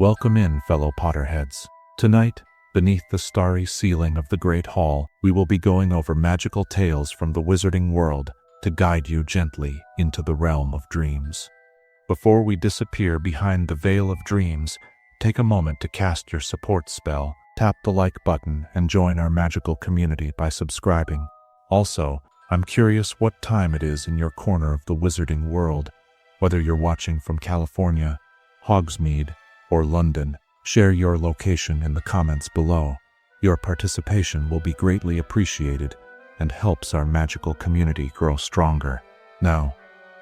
Welcome in, fellow Potterheads. Tonight, beneath the starry ceiling of the Great Hall, we will be going over magical tales from the wizarding world to guide you gently into the realm of dreams. Before we disappear behind the veil of dreams, take a moment to cast your support spell, tap the like button, and join our magical community by subscribing. Also, I'm curious what time it is in your corner of the wizarding world. Whether you're watching from California, Hogsmeade, or London, share your location in the comments below. Your participation will be greatly appreciated and helps our magical community grow stronger. Now,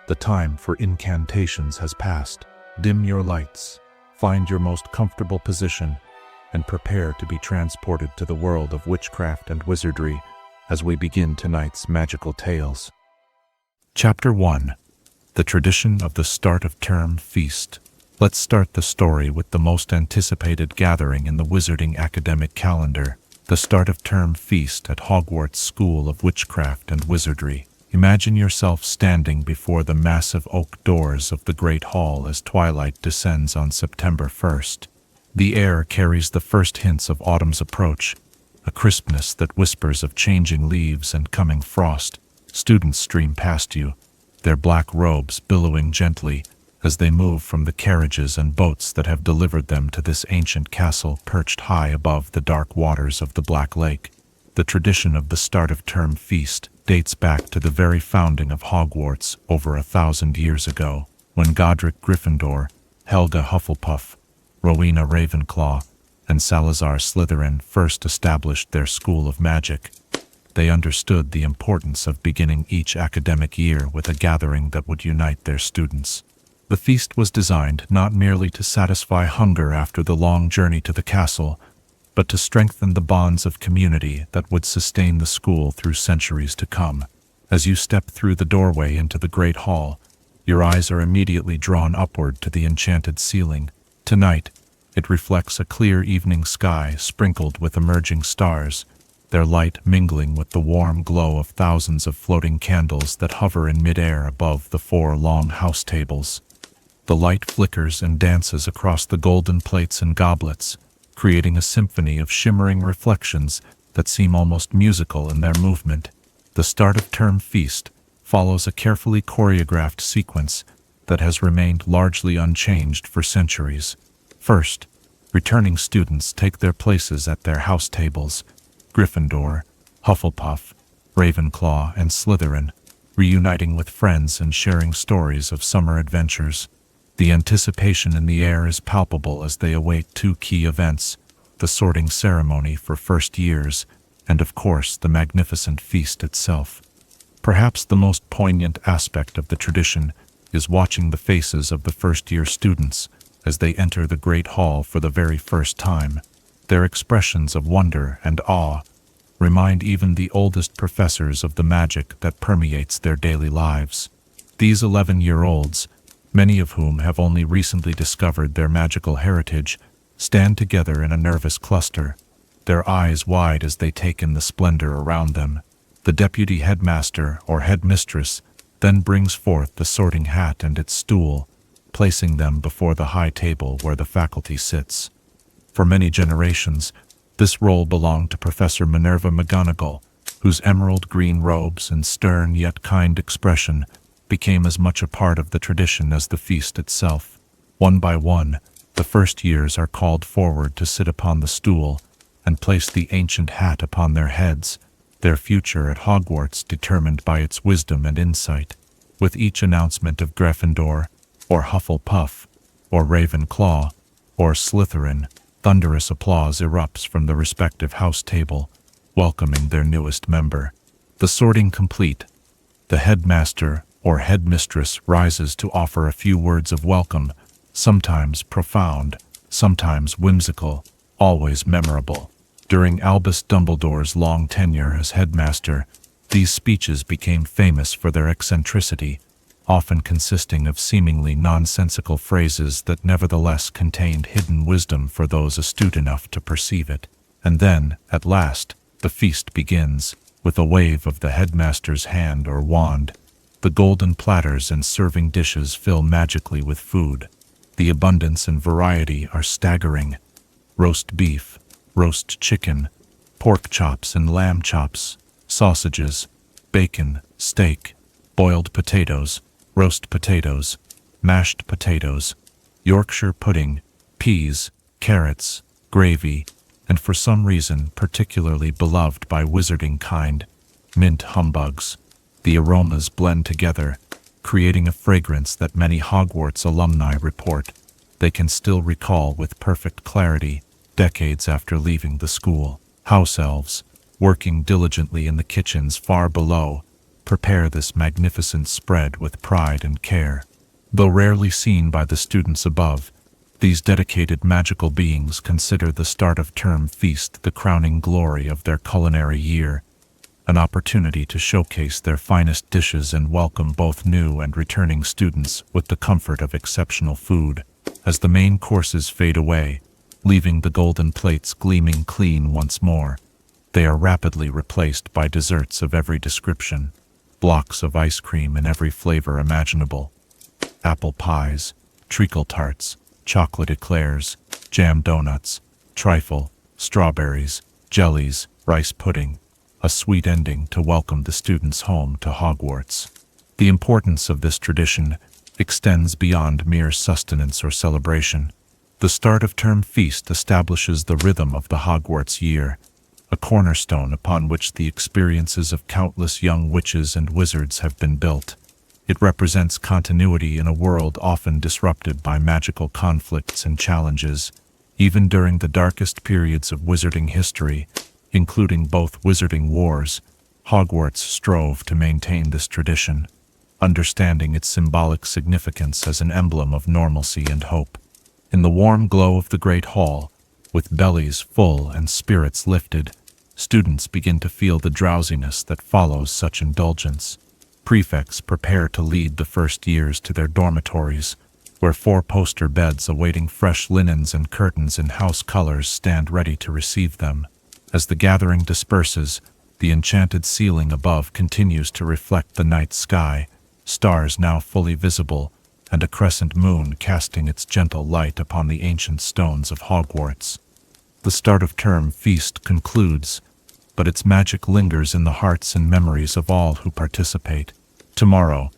the time for incantations has passed. Dim your lights, find your most comfortable position, and prepare to be transported to the world of witchcraft and wizardry as we begin tonight's magical tales. Chapter 1. The Tradition of the Start of Term Feast. Let's start the story with the most anticipated gathering in the wizarding academic calendar, the Start of Term Feast at Hogwarts School of Witchcraft and Wizardry. Imagine yourself standing before the massive oak doors of the Great Hall as twilight descends on September 1st. The air carries the first hints of autumn's approach, a crispness that whispers of changing leaves and coming frost. Students stream past you, their black robes billowing gently as they move from the carriages and boats that have delivered them to this ancient castle perched high above the dark waters of the Black Lake. The tradition of the Start of Term Feast dates back to the very founding of Hogwarts over 1,000 years ago, when Godric Gryffindor, Helga Hufflepuff, Rowena Ravenclaw, and Salazar Slytherin first established their school of magic. They understood the importance of beginning each academic year with a gathering that would unite their students. The feast was designed not merely to satisfy hunger after the long journey to the castle, but to strengthen the bonds of community that would sustain the school through centuries to come. As you step through the doorway into the Great Hall, your eyes are immediately drawn upward to the enchanted ceiling. Tonight, it reflects a clear evening sky sprinkled with emerging stars, their light mingling with the warm glow of thousands of floating candles that hover in midair above the 4 long house tables. The light flickers and dances across the golden plates and goblets, creating a symphony of shimmering reflections that seem almost musical in their movement. The Start of Term Feast follows a carefully choreographed sequence that has remained largely unchanged for centuries. First, returning students take their places at their house tables. Gryffindor, Hufflepuff, Ravenclaw, and Slytherin, reuniting with friends and sharing stories of summer adventures. The anticipation in the air is palpable as they await 2 key events, the sorting ceremony for first years, and of course the magnificent feast itself. Perhaps the most poignant aspect of the tradition is watching the faces of the first-year students as they enter the Great Hall for the very first time. Their expressions of wonder and awe remind even the oldest professors of the magic that permeates their daily lives. These 11-year-olds, many of whom have only recently discovered their magical heritage, stand together in a nervous cluster, their eyes wide as they take in the splendor around them. The deputy headmaster or headmistress then brings forth the sorting hat and its stool, placing them before the high table where the faculty sits. For many generations, this role belonged to Professor Minerva McGonagall, whose emerald green robes and stern yet kind expression became as much a part of the tradition as the feast itself. One by one, the first years are called forward to sit upon the stool and place the ancient hat upon their heads, their future at Hogwarts determined by its wisdom and insight. With each announcement of Gryffindor, or Hufflepuff, or Ravenclaw, or Slytherin, thunderous applause erupts from the respective house table, welcoming their newest member. The sorting complete, the headmaster or headmistress rises to offer a few words of welcome, sometimes profound, sometimes whimsical, always memorable. During Albus Dumbledore's long tenure as headmaster, these speeches became famous for their eccentricity, often consisting of seemingly nonsensical phrases that nevertheless contained hidden wisdom for those astute enough to perceive it. And then, at last, the feast begins, with a wave of the headmaster's hand or wand. The golden platters and serving dishes fill magically with food. The abundance and variety are staggering. Roast beef, roast chicken, pork chops and lamb chops, sausages, bacon, steak, boiled potatoes, roast potatoes, mashed potatoes, Yorkshire pudding, peas, carrots, gravy, and for some reason particularly beloved by wizarding kind, mint humbugs. The aromas blend together, creating a fragrance that many Hogwarts alumni report they can still recall with perfect clarity decades after leaving the school. House elves, working diligently in the kitchens far below, prepare this magnificent spread with pride and care. Though rarely seen by the students above, these dedicated magical beings consider the start-of-term feast the crowning glory of their culinary year, an opportunity to showcase their finest dishes and welcome both new and returning students with the comfort of exceptional food. As the main courses fade away, leaving the golden plates gleaming clean once more, they are rapidly replaced by desserts of every description, blocks of ice cream in every flavor imaginable, apple pies, treacle tarts, chocolate eclairs, jam donuts, trifle, strawberries, jellies, rice pudding, a sweet ending to welcome the students home to Hogwarts. The importance of this tradition extends beyond mere sustenance or celebration. The start-of-term feast establishes the rhythm of the Hogwarts year, a cornerstone upon which the experiences of countless young witches and wizards have been built. It represents continuity in a world often disrupted by magical conflicts and challenges. Even during the darkest periods of wizarding history, including both wizarding wars, Hogwarts strove to maintain this tradition, understanding its symbolic significance as an emblem of normalcy and hope. In the warm glow of the Great Hall, with bellies full and spirits lifted, students begin to feel the drowsiness that follows such indulgence. Prefects prepare to lead the first years to their dormitories, where 4-poster beds awaiting fresh linens and curtains in house colors stand ready to receive them. As the gathering disperses, the enchanted ceiling above continues to reflect the night sky, stars now fully visible, and a crescent moon casting its gentle light upon the ancient stones of Hogwarts. The start-of-term feast concludes, but its magic lingers in the hearts and memories of all who participate. Tomorrow,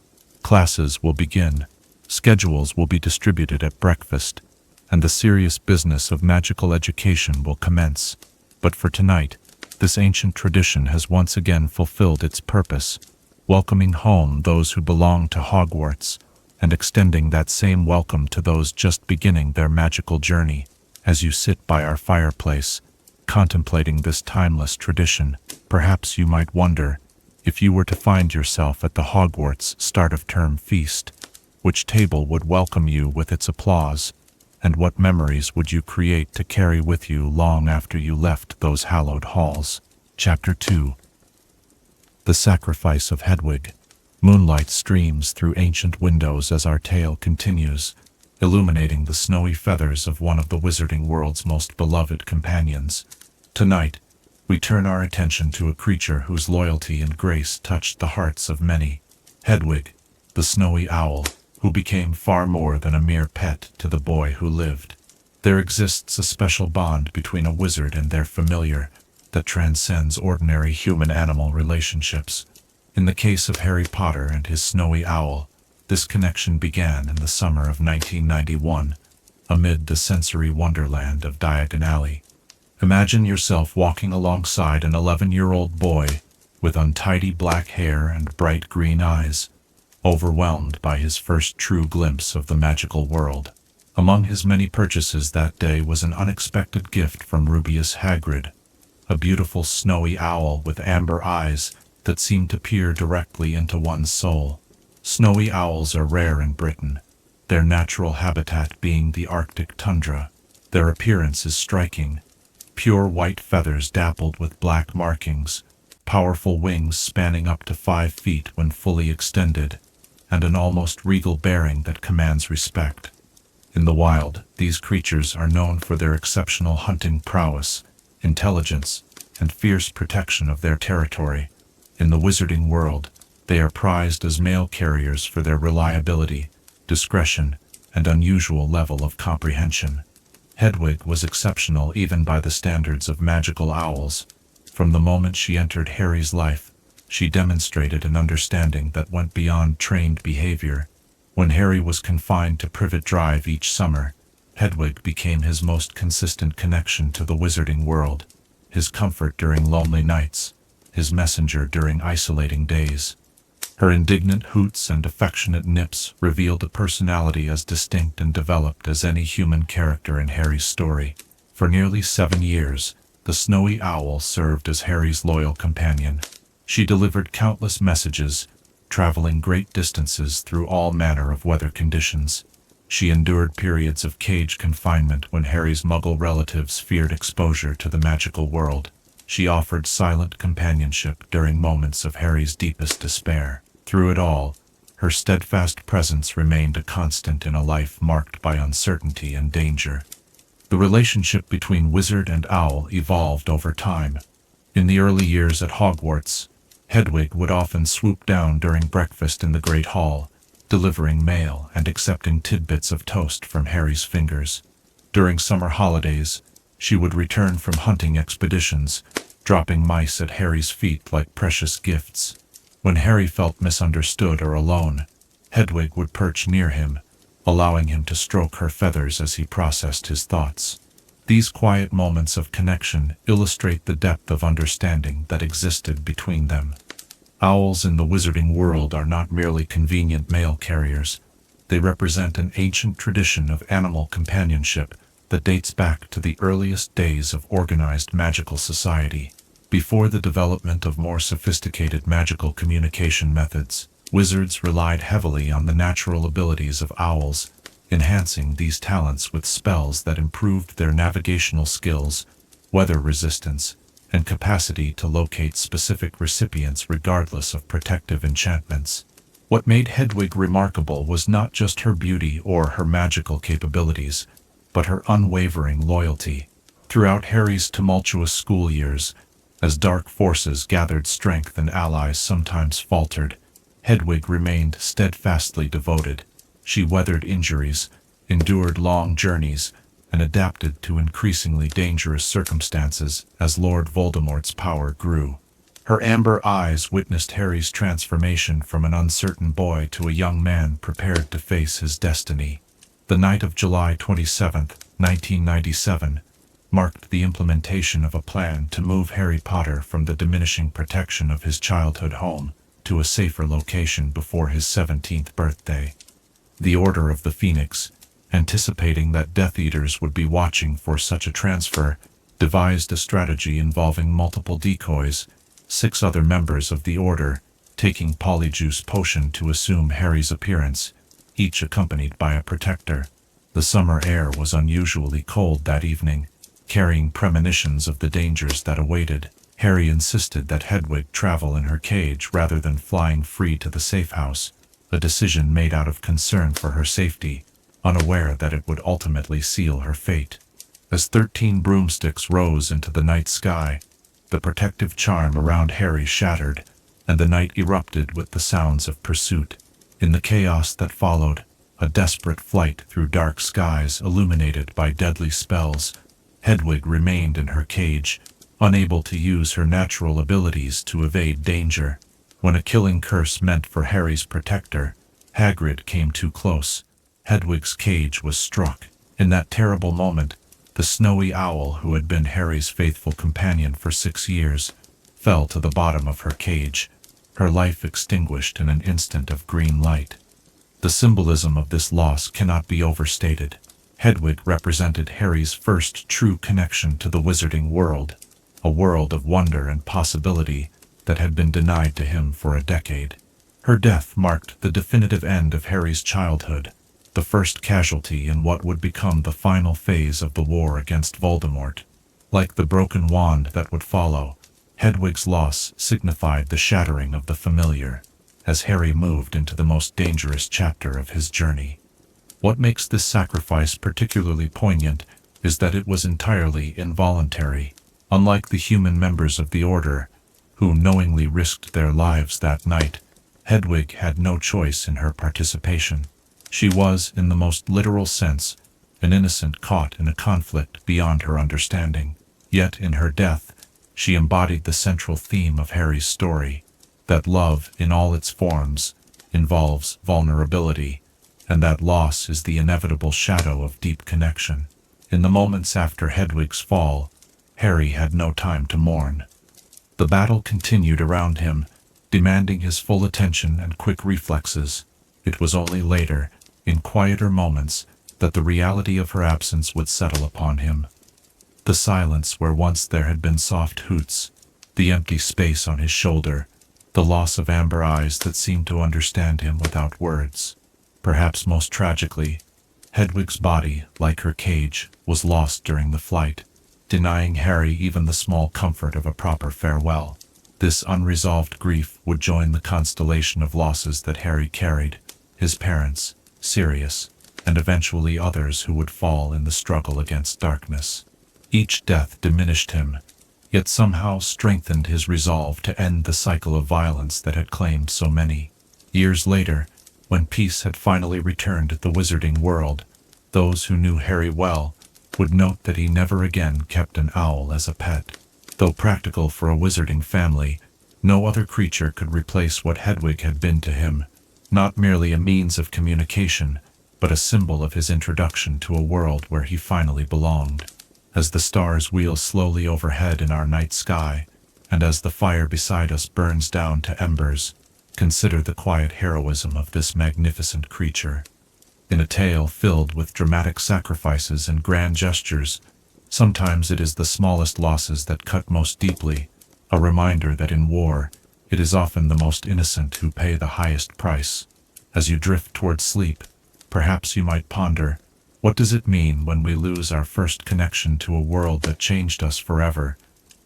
classes will begin, schedules will be distributed at breakfast, and the serious business of magical education will commence. But for tonight, this ancient tradition has once again fulfilled its purpose, welcoming home those who belong to Hogwarts, and extending that same welcome to those just beginning their magical journey. As you sit by our fireplace, contemplating this timeless tradition, perhaps you might wonder, if you were to find yourself at the Hogwarts start-of-term feast, which table would welcome you with its applause, and what memories would you create to carry with you long after you left those hallowed halls? Chapter 2. The Sacrifice of Hedwig. Moonlight streams through ancient windows as our tale continues, illuminating the snowy feathers of one of the wizarding world's most beloved companions. Tonight, we turn our attention to a creature whose loyalty and grace touched the hearts of many. Hedwig, the snowy owl, who became far more than a mere pet to the boy who lived. There exists a special bond between a wizard and their familiar that transcends ordinary human-animal relationships. In the case of Harry Potter and his snowy owl, this connection began in the summer of 1991, amid the sensory wonderland of Diagon Alley. Imagine yourself walking alongside an 11-year-old boy with untidy black hair and bright green eyes, overwhelmed by his first true glimpse of the magical world. Among his many purchases that day was an unexpected gift from Rubeus Hagrid, a beautiful snowy owl with amber eyes that seemed to peer directly into one's soul. Snowy owls are rare in Britain, their natural habitat being the Arctic tundra. Their appearance is striking, pure white feathers dappled with black markings, powerful wings spanning up to 5 feet when fully extended, and an almost regal bearing that commands respect. In the wild, these creatures are known for their exceptional hunting prowess, intelligence, and fierce protection of their territory. In the wizarding world, they are prized as mail carriers for their reliability, discretion, and unusual level of comprehension. Hedwig was exceptional even by the standards of magical owls. From the moment she entered Harry's life, she demonstrated an understanding that went beyond trained behavior. When Harry was confined to Privet Drive each summer, Hedwig became his most consistent connection to the wizarding world, his comfort during lonely nights, his messenger during isolating days. Her indignant hoots and affectionate nips revealed a personality as distinct and developed as any human character in Harry's story. For nearly 7 years, the snowy owl served as Harry's loyal companion. She delivered countless messages, traveling great distances through all manner of weather conditions. She endured periods of cage confinement when Harry's Muggle relatives feared exposure to the magical world. She offered silent companionship during moments of Harry's deepest despair. Through it all, her steadfast presence remained a constant in a life marked by uncertainty and danger. The relationship between wizard and owl evolved over time. In the early years at Hogwarts, Hedwig would often swoop down during breakfast in the Great Hall, delivering mail and accepting tidbits of toast from Harry's fingers. During summer holidays, she would return from hunting expeditions, dropping mice at Harry's feet like precious gifts. When Harry felt misunderstood or alone, Hedwig would perch near him, allowing him to stroke her feathers as he processed his thoughts. These quiet moments of connection illustrate the depth of understanding that existed between them. Owls in the wizarding world are not merely convenient mail carriers. They represent an ancient tradition of animal companionship that dates back to the earliest days of organized magical society. Before the development of more sophisticated magical communication methods, wizards relied heavily on the natural abilities of owls, enhancing these talents with spells that improved their navigational skills, weather resistance, and capacity to locate specific recipients regardless of protective enchantments. What made Hedwig remarkable was not just her beauty or her magical capabilities, but her unwavering loyalty. Throughout Harry's tumultuous school years, as dark forces gathered strength and allies sometimes faltered, Hedwig remained steadfastly devoted. She weathered injuries, endured long journeys, and adapted to increasingly dangerous circumstances as Lord Voldemort's power grew. Her amber eyes witnessed Harry's transformation from an uncertain boy to a young man prepared to face his destiny. The night of July 27, 1997, marked the implementation of a plan to move Harry Potter from the diminishing protection of his childhood home to a safer location before his 17th birthday. The Order of the Phoenix, anticipating that Death Eaters would be watching for such a transfer, devised a strategy involving multiple decoys, 6 other members of the Order taking Polyjuice Potion to assume Harry's appearance, each accompanied by a protector. The summer air was unusually cold that evening, carrying premonitions of the dangers that awaited. Harry insisted that Hedwig travel in her cage rather than flying free to the safe house, a decision made out of concern for her safety, unaware that it would ultimately seal her fate. As 13 broomsticks rose into the night sky, the protective charm around Harry shattered, and the night erupted with the sounds of pursuit. In the chaos that followed, a desperate flight through dark skies illuminated by deadly spells, Hedwig remained in her cage, unable to use her natural abilities to evade danger. When a killing curse meant for Harry's protector, Hagrid, came too close, Hedwig's cage was struck. In that terrible moment, the snowy owl who had been Harry's faithful companion for 6 years fell to the bottom of her cage, her life extinguished in an instant of green light. The symbolism of this loss cannot be overstated. Hedwig represented Harry's first true connection to the wizarding world, a world of wonder and possibility that had been denied to him for a decade. Her death marked the definitive end of Harry's childhood, the first casualty in what would become the final phase of the war against Voldemort. Like the broken wand that would follow, Hedwig's loss signified the shattering of the familiar, as Harry moved into the most dangerous chapter of his journey. What makes this sacrifice particularly poignant is that it was entirely involuntary. Unlike the human members of the Order, who knowingly risked their lives that night, Hedwig had no choice in her participation. She was, in the most literal sense, an innocent caught in a conflict beyond her understanding. Yet in her death, she embodied the central theme of Harry's story, that love, in all its forms, involves vulnerability, and that loss is the inevitable shadow of deep connection. In the moments after Hedwig's fall, Harry had no time to mourn. The battle continued around him, demanding his full attention and quick reflexes. It was only later, in quieter moments, that the reality of her absence would settle upon him. The silence where once there had been soft hoots, the empty space on his shoulder, the loss of amber eyes that seemed to understand him without words. Perhaps most tragically, Hedwig's body, like her cage, was lost during the flight, denying Harry even the small comfort of a proper farewell. This unresolved grief would join the constellation of losses that Harry carried, his parents, Sirius, and eventually others who would fall in the struggle against darkness. Each death diminished him, yet somehow strengthened his resolve to end the cycle of violence that had claimed so many. Years later, when peace had finally returned to the wizarding world, those who knew Harry well would note that he never again kept an owl as a pet. Though practical for a wizarding family, no other creature could replace what Hedwig had been to him, not merely a means of communication, but a symbol of his introduction to a world where he finally belonged. As the stars wheel slowly overhead in our night sky, and as the fire beside us burns down to embers, consider the quiet heroism of this magnificent creature. In a tale filled with dramatic sacrifices and grand gestures, sometimes it is the smallest losses that cut most deeply, a reminder that in war, it is often the most innocent who pay the highest price. As you drift toward sleep, perhaps you might ponder, what does it mean when we lose our first connection to a world that changed us forever?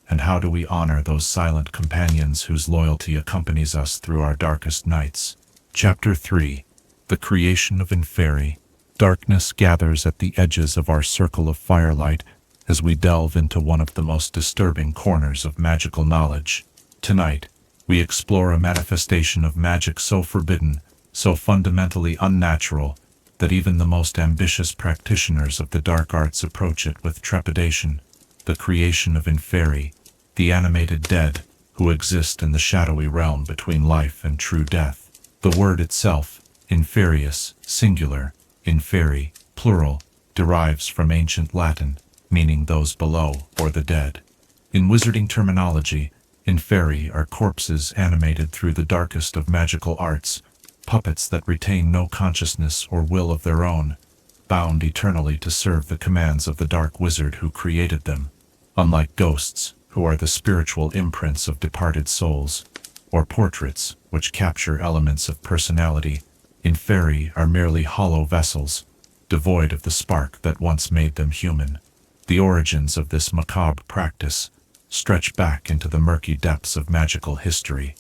And how do we honor those silent companions whose loyalty accompanies us through our darkest nights? Chapter 3. The Creation of Inferi. Darkness gathers at the edges of our circle of firelight as we delve into one of the most disturbing corners of magical knowledge. Tonight, we explore a manifestation of magic so forbidden, so fundamentally unnatural, that even the most ambitious practitioners of the dark arts approach it with trepidation. The creation of Inferi, the animated dead, who exist in the shadowy realm between life and true death. The word itself, Inferius, singular, Inferi, plural, derives from ancient Latin, meaning those below or the dead. In wizarding terminology, Inferi are corpses animated through the darkest of magical arts, puppets that retain no consciousness or will of their own, bound eternally to serve the commands of the dark wizard who created them. Unlike ghosts, who are the spiritual imprints of departed souls, or portraits, which capture elements of personality, Inferi are merely hollow vessels, devoid of the spark that once made them human. The origins of this macabre practice stretch back into the murky depths of magical history.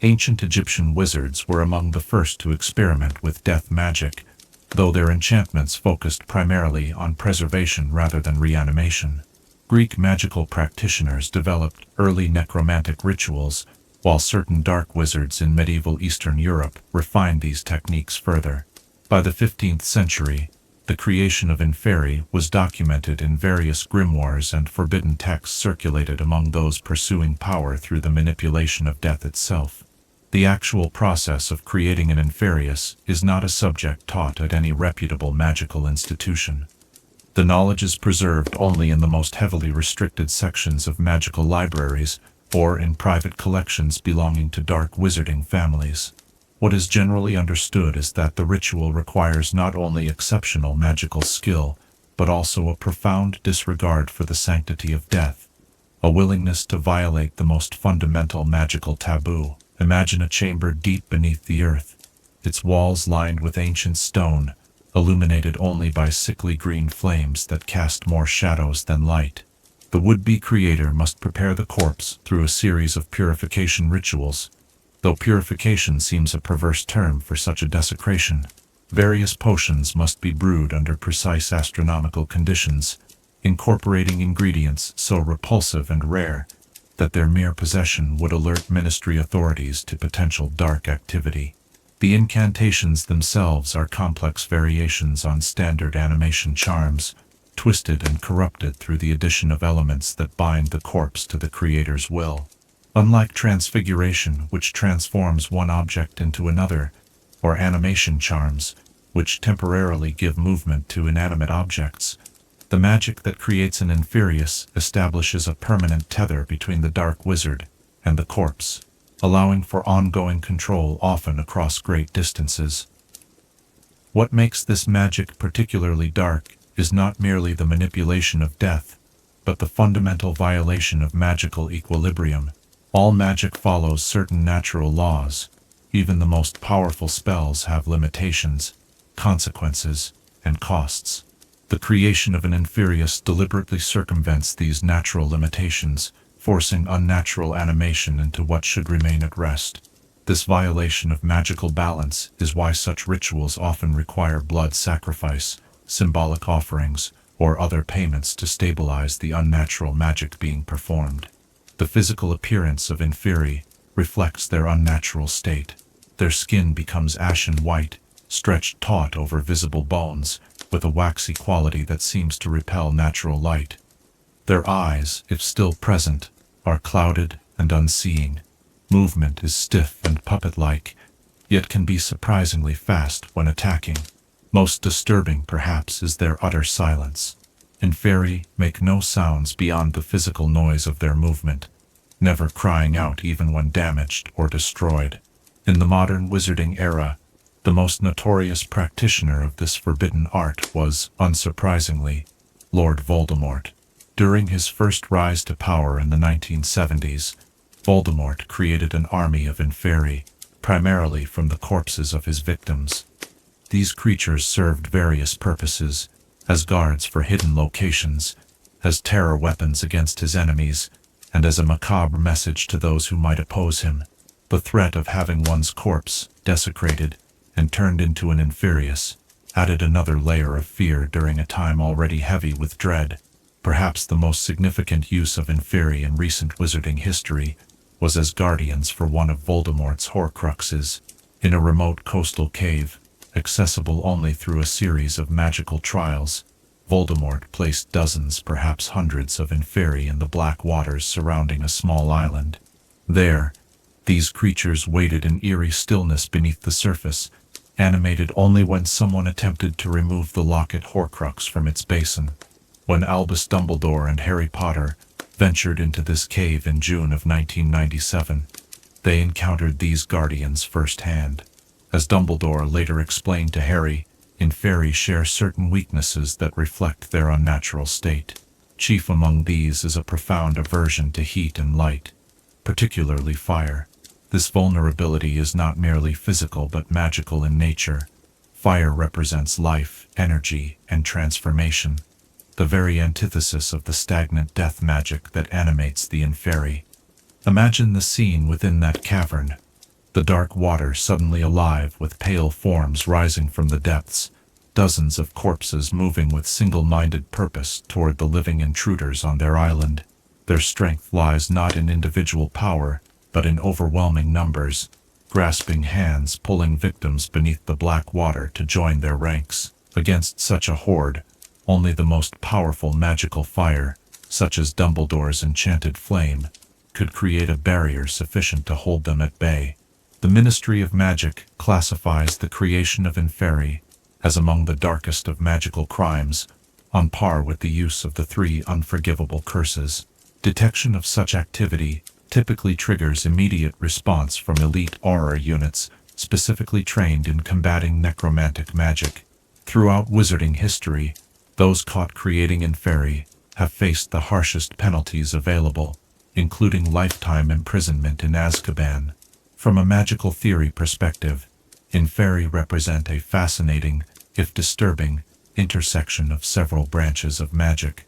Ancient Egyptian wizards were among the first to experiment with death magic, though their enchantments focused primarily on preservation rather than reanimation. Greek magical practitioners developed early necromantic rituals, while certain dark wizards in medieval Eastern Europe refined these techniques further. By the 15th century, the creation of Inferi was documented in various grimoires and forbidden texts circulated among those pursuing power through the manipulation of death itself. The actual process of creating an Inferius is not a subject taught at any reputable magical institution. The knowledge is preserved only in the most heavily restricted sections of magical libraries or in private collections belonging to dark wizarding families. What is generally understood is that the ritual requires not only exceptional magical skill, but also a profound disregard for the sanctity of death, a willingness to violate the most fundamental magical taboo. Imagine a chamber deep beneath the earth, its walls lined with ancient stone, illuminated only by sickly green flames that cast more shadows than light. The would-be creator must prepare the corpse through a series of purification rituals, though purification seems a perverse term for such a desecration. Various potions must be brewed under precise astronomical conditions, incorporating ingredients so repulsive and rare that their mere possession would alert ministry authorities to potential dark activity. The incantations themselves are complex variations on standard animation charms, twisted and corrupted through the addition of elements that bind the corpse to the creator's will. Unlike transfiguration, which transforms one object into another, or animation charms, which temporarily give movement to inanimate objects, the magic that creates an Inferius establishes a permanent tether between the dark wizard and the corpse, allowing for ongoing control often across great distances. What makes this magic particularly dark is not merely the manipulation of death, but the fundamental violation of magical equilibrium. All magic follows certain natural laws. Even the most powerful spells have limitations, consequences, and costs. The creation of an Inferius deliberately circumvents these natural limitations, forcing unnatural animation into what should remain at rest. This violation of magical balance is why such rituals often require blood sacrifice, symbolic offerings, or other payments to stabilize the unnatural magic being performed. The physical appearance of Inferi reflects their unnatural state. Their skin becomes ashen white, stretched taut over visible bones, with a waxy quality that seems to repel natural light. Their eyes, if still present, are clouded and unseeing. Movement is stiff and puppet-like, yet can be surprisingly fast when attacking. Most disturbing, perhaps, is their utter silence. Inferi make no sounds beyond the physical noise of their movement, never crying out even when damaged or destroyed. In the modern wizarding era, the most notorious practitioner of this forbidden art was, unsurprisingly, Lord Voldemort. During his first rise to power in the 1970s, Voldemort created an army of Inferi, primarily from the corpses of his victims. These creatures served various purposes, as guards for hidden locations, as terror weapons against his enemies, and as a macabre message to those who might oppose him. The threat of having one's corpse desecrated and turned into an Inferius added another layer of fear during a time already heavy with dread. Perhaps the most significant use of Inferi in recent wizarding history was as guardians for one of Voldemort's Horcruxes. In a remote coastal cave, accessible only through a series of magical trials, Voldemort placed dozens, perhaps hundreds of Inferi in the black waters surrounding a small island. There, these creatures waited in eerie stillness beneath the surface, animated only when someone attempted to remove the locket Horcrux from its basin. When Albus Dumbledore and Harry Potter ventured into this cave in June of 1997, they encountered these guardians firsthand. As Dumbledore later explained to Harry, Inferi share certain weaknesses that reflect their unnatural state. Chief among these is a profound aversion to heat and light, particularly fire. This vulnerability is not merely physical but magical in nature. Fire represents life, energy, and transformation, the very antithesis of the stagnant death magic that animates the Inferi. Imagine the scene within that cavern. The dark water suddenly alive with pale forms rising from the depths, dozens of corpses moving with single-minded purpose toward the living intruders on their island. Their strength lies not in individual power, but in overwhelming numbers, grasping hands pulling victims beneath the black water to join their ranks. Against such a horde, only the most powerful magical fire, such as Dumbledore's enchanted flame, could create a barrier sufficient to hold them at bay. The Ministry of Magic classifies the creation of Inferi as among the darkest of magical crimes, on par with the use of the 3 unforgivable curses. Detection of such activity typically triggers immediate response from elite aura units specifically trained in combating necromantic magic. Throughout wizarding history, those caught creating Inferi have faced the harshest penalties available, including lifetime imprisonment in Azkaban. From a magical theory perspective, Inferi represent a fascinating, if disturbing, intersection of several branches of magic.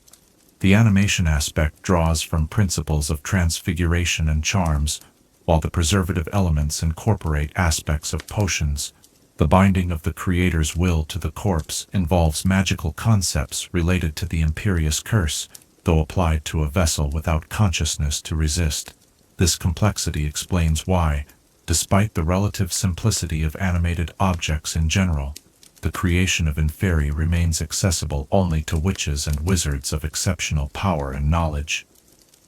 The animation aspect draws from principles of transfiguration and charms, while the preservative elements incorporate aspects of potions. The binding of the creator's will to the corpse involves magical concepts related to the Imperious Curse, though applied to a vessel without consciousness to resist. This complexity explains why, Despite the relative simplicity of animated objects in general, the creation of Inferi remains accessible only to witches and wizards of exceptional power and knowledge.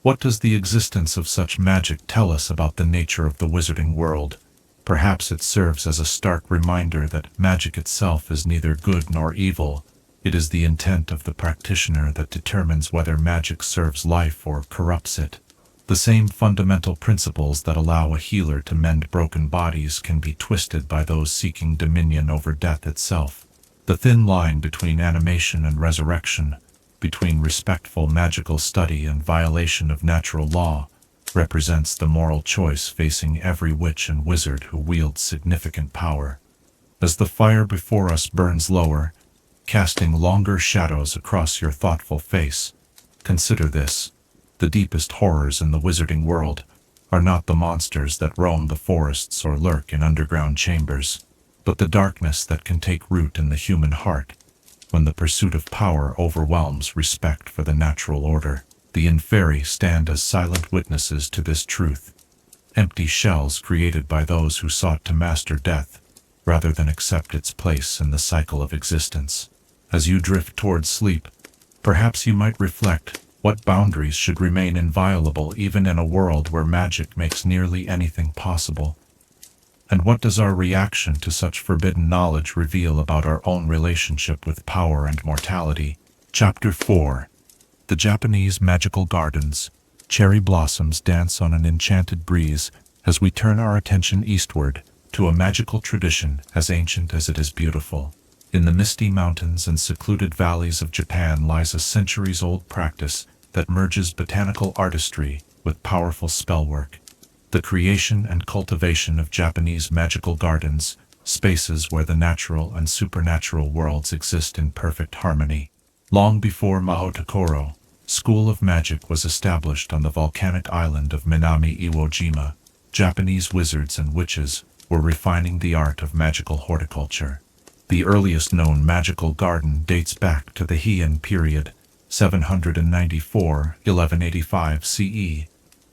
What does the existence of such magic tell us about the nature of the wizarding world? Perhaps it serves as a stark reminder that magic itself is neither good nor evil. It is the intent of the practitioner that determines whether magic serves life or corrupts it. The same fundamental principles that allow a healer to mend broken bodies can be twisted by those seeking dominion over death itself. The thin line between animation and resurrection, between respectful magical study and violation of natural law, represents the moral choice facing every witch and wizard who wields significant power. As the fire before us burns lower, casting longer shadows across your thoughtful face, consider this. The deepest horrors in the wizarding world are not the monsters that roam the forests or lurk in underground chambers, but the darkness that can take root in the human heart when the pursuit of power overwhelms respect for the natural order. The Inferi stand as silent witnesses to this truth, empty shells created by those who sought to master death rather than accept its place in the cycle of existence. As you drift towards sleep, perhaps you might reflect. What boundaries should remain inviolable even in a world where magic makes nearly anything possible? And what does our reaction to such forbidden knowledge reveal about our own relationship with power and mortality? Chapter 4. The Japanese Magical Gardens. Cherry blossoms dance on an enchanted breeze as we turn our attention eastward to a magical tradition as ancient as it is beautiful. In the misty mountains and secluded valleys of Japan lies a centuries-old practice that merges botanical artistry with powerful spellwork. The creation and cultivation of Japanese magical gardens, spaces where the natural and supernatural worlds exist in perfect harmony. Long before Mahotokoro, School of Magic was established on the volcanic island of Minami Iwo Jima. Japanese wizards and witches were refining the art of magical horticulture. The earliest known magical garden dates back to the Heian period, 794–1185 CE,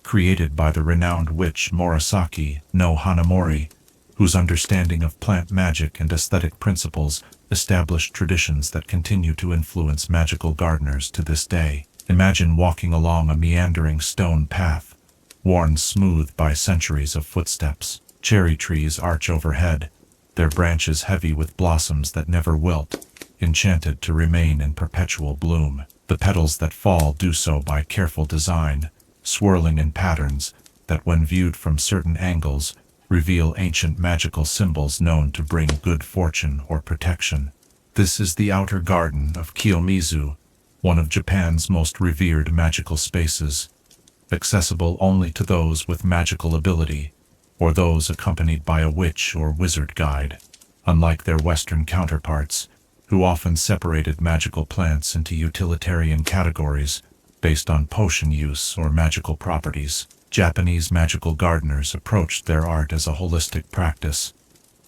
created by the renowned witch Murasaki no Hanamori, whose understanding of plant magic and aesthetic principles established traditions that continue to influence magical gardeners to this day. Imagine walking along a meandering stone path, worn smooth by centuries of footsteps. Cherry trees arch overhead, their branches heavy with blossoms that never wilt, enchanted to remain in perpetual bloom. The petals that fall do so by careful design, swirling in patterns that, when viewed from certain angles, reveal ancient magical symbols known to bring good fortune or protection. This is the outer garden of Kiyomizu, one of Japan's most revered magical spaces, accessible only to those with magical ability, or those accompanied by a witch or wizard guide. Unlike their Western counterparts, who often separated magical plants into utilitarian categories based on potion use or magical properties, Japanese magical gardeners approached their art as a holistic practice,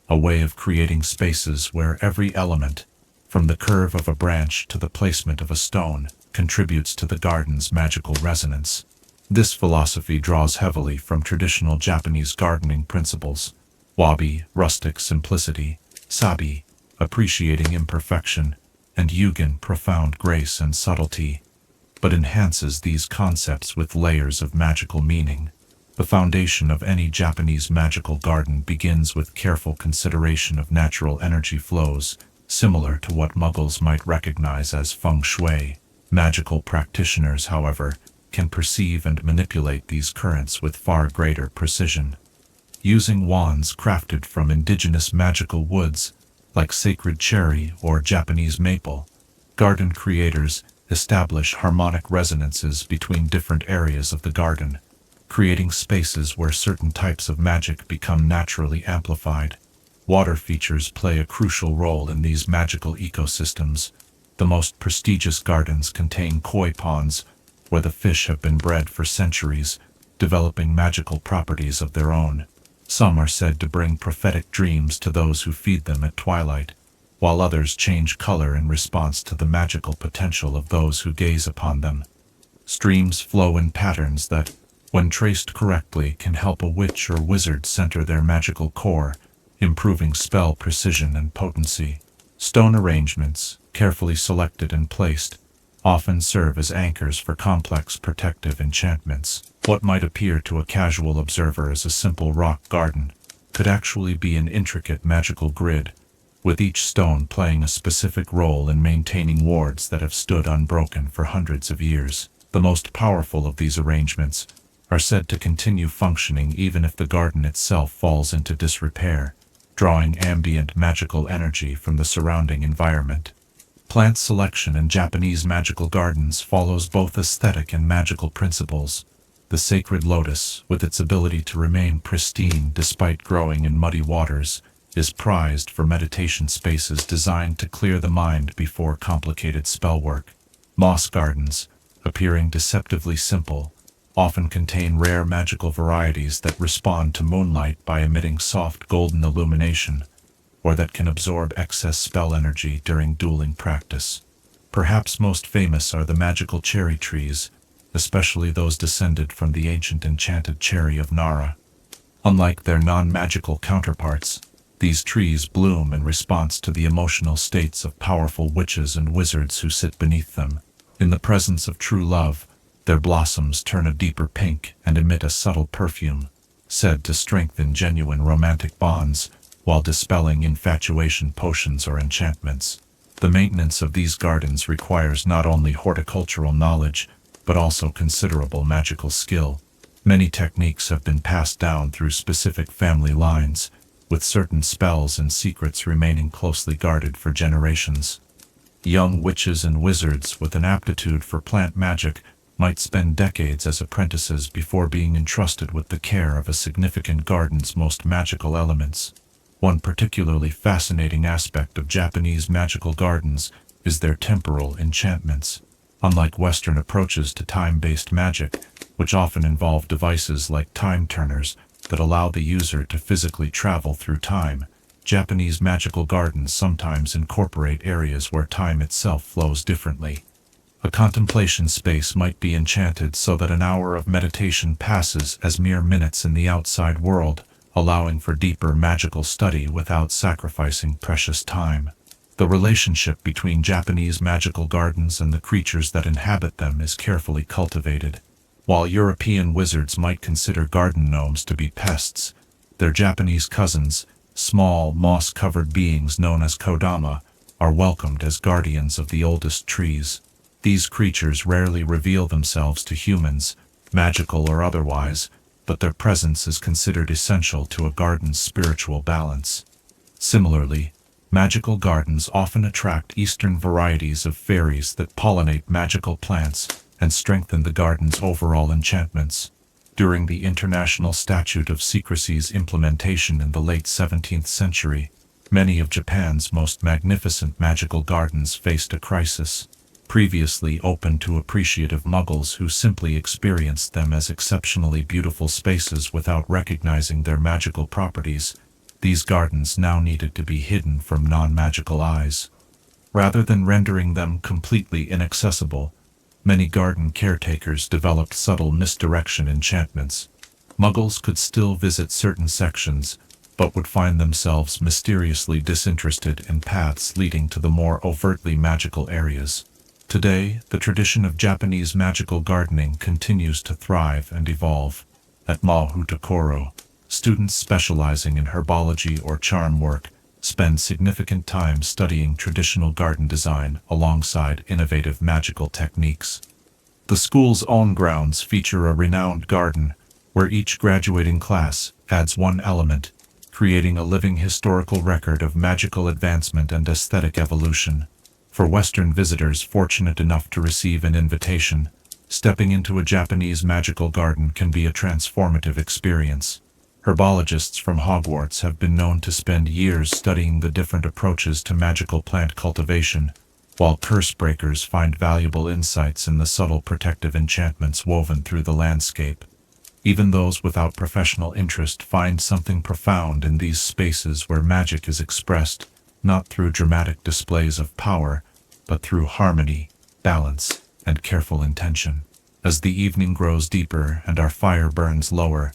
a way of creating spaces where every element, from the curve of a branch to the placement of a stone, contributes to the garden's magical resonance. This philosophy draws heavily from traditional Japanese gardening principles: wabi, rustic simplicity; sabi, appreciating imperfection; and yugen, profound grace and subtlety, but enhances these concepts with layers of magical meaning. The foundation of any Japanese magical garden begins with careful consideration of natural energy flows, similar to what Muggles might recognize as feng shui. Magical practitioners, however, can perceive and manipulate these currents with far greater precision. Using wands crafted from indigenous magical woods, like sacred cherry or Japanese maple, garden creators establish harmonic resonances between different areas of the garden, creating spaces where certain types of magic become naturally amplified. Water features play a crucial role in these magical ecosystems. The most prestigious gardens contain koi ponds, where the fish have been bred for centuries, developing magical properties of their own. Some are said to bring prophetic dreams to those who feed them at twilight, while others change color in response to the magical potential of those who gaze upon them. Streams flow in patterns that, when traced correctly, can help a witch or wizard center their magical core, improving spell precision and potency. Stone arrangements, carefully selected and placed, often serve as anchors for complex protective enchantments. What might appear to a casual observer as a simple rock garden could actually be an intricate magical grid, with each stone playing a specific role in maintaining wards that have stood unbroken for hundreds of years. The most powerful of these arrangements are said to continue functioning even if the garden itself falls into disrepair, drawing ambient magical energy from the surrounding environment. Plant selection in Japanese magical gardens follows both aesthetic and magical principles. The sacred lotus, with its ability to remain pristine despite growing in muddy waters, is prized for meditation spaces designed to clear the mind before complicated spellwork. Moss gardens, appearing deceptively simple, often contain rare magical varieties that respond to moonlight by emitting soft golden illumination, or that can absorb excess spell energy during dueling practice. Perhaps most famous are the magical cherry trees, especially those descended from the ancient enchanted cherry of Nara. Unlike their non-magical counterparts, these trees bloom in response to the emotional states of powerful witches and wizards who sit beneath them. In the presence of true love, their blossoms turn a deeper pink and emit a subtle perfume, said to strengthen genuine romantic bonds while dispelling infatuation potions or enchantments. The maintenance of these gardens requires not only horticultural knowledge, but also considerable magical skill. Many techniques have been passed down through specific family lines, with certain spells and secrets remaining closely guarded for generations. Young witches and wizards with an aptitude for plant magic might spend decades as apprentices before being entrusted with the care of a significant garden's most magical elements. One particularly fascinating aspect of Japanese magical gardens is their temporal enchantments. Unlike Western approaches to time-based magic, which often involve devices like time turners that allow the user to physically travel through time, Japanese magical gardens sometimes incorporate areas where time itself flows differently. A contemplation space might be enchanted so that an hour of meditation passes as mere minutes in the outside world, allowing for deeper magical study without sacrificing precious time. The relationship between Japanese magical gardens and the creatures that inhabit them is carefully cultivated. While European wizards might consider garden gnomes to be pests, their Japanese cousins, small moss-covered beings known as kodama, are welcomed as guardians of the oldest trees. These creatures rarely reveal themselves to humans, magical or otherwise, but their presence is considered essential to a garden's spiritual balance. Similarly, magical gardens often attract Eastern varieties of fairies that pollinate magical plants and strengthen the garden's overall enchantments. During the International Statute of Secrecy's implementation in the late 17th century, many of Japan's most magnificent magical gardens faced a crisis. Previously open to appreciative muggles who simply experienced them as exceptionally beautiful spaces without recognizing their magical properties, these gardens now needed to be hidden from non-magical eyes. Rather than rendering them completely inaccessible, many garden caretakers developed subtle misdirection enchantments. Muggles could still visit certain sections, but would find themselves mysteriously disinterested in paths leading to the more overtly magical areas. Today, the tradition of Japanese magical gardening continues to thrive and evolve. At Mahutakoro, students specializing in herbology or charm work spend significant time studying traditional garden design alongside innovative magical techniques. The school's own grounds feature a renowned garden, where each graduating class adds one element, creating a living historical record of magical advancement and aesthetic evolution. For Western visitors fortunate enough to receive an invitation, stepping into a Japanese magical garden can be a transformative experience. Herbologists from Hogwarts have been known to spend years studying the different approaches to magical plant cultivation, while curse breakers find valuable insights in the subtle protective enchantments woven through the landscape. Even those without professional interest find something profound in these spaces where magic is expressed, not through dramatic displays of power, but through harmony, balance, and careful intention. As the evening grows deeper and our fire burns lower,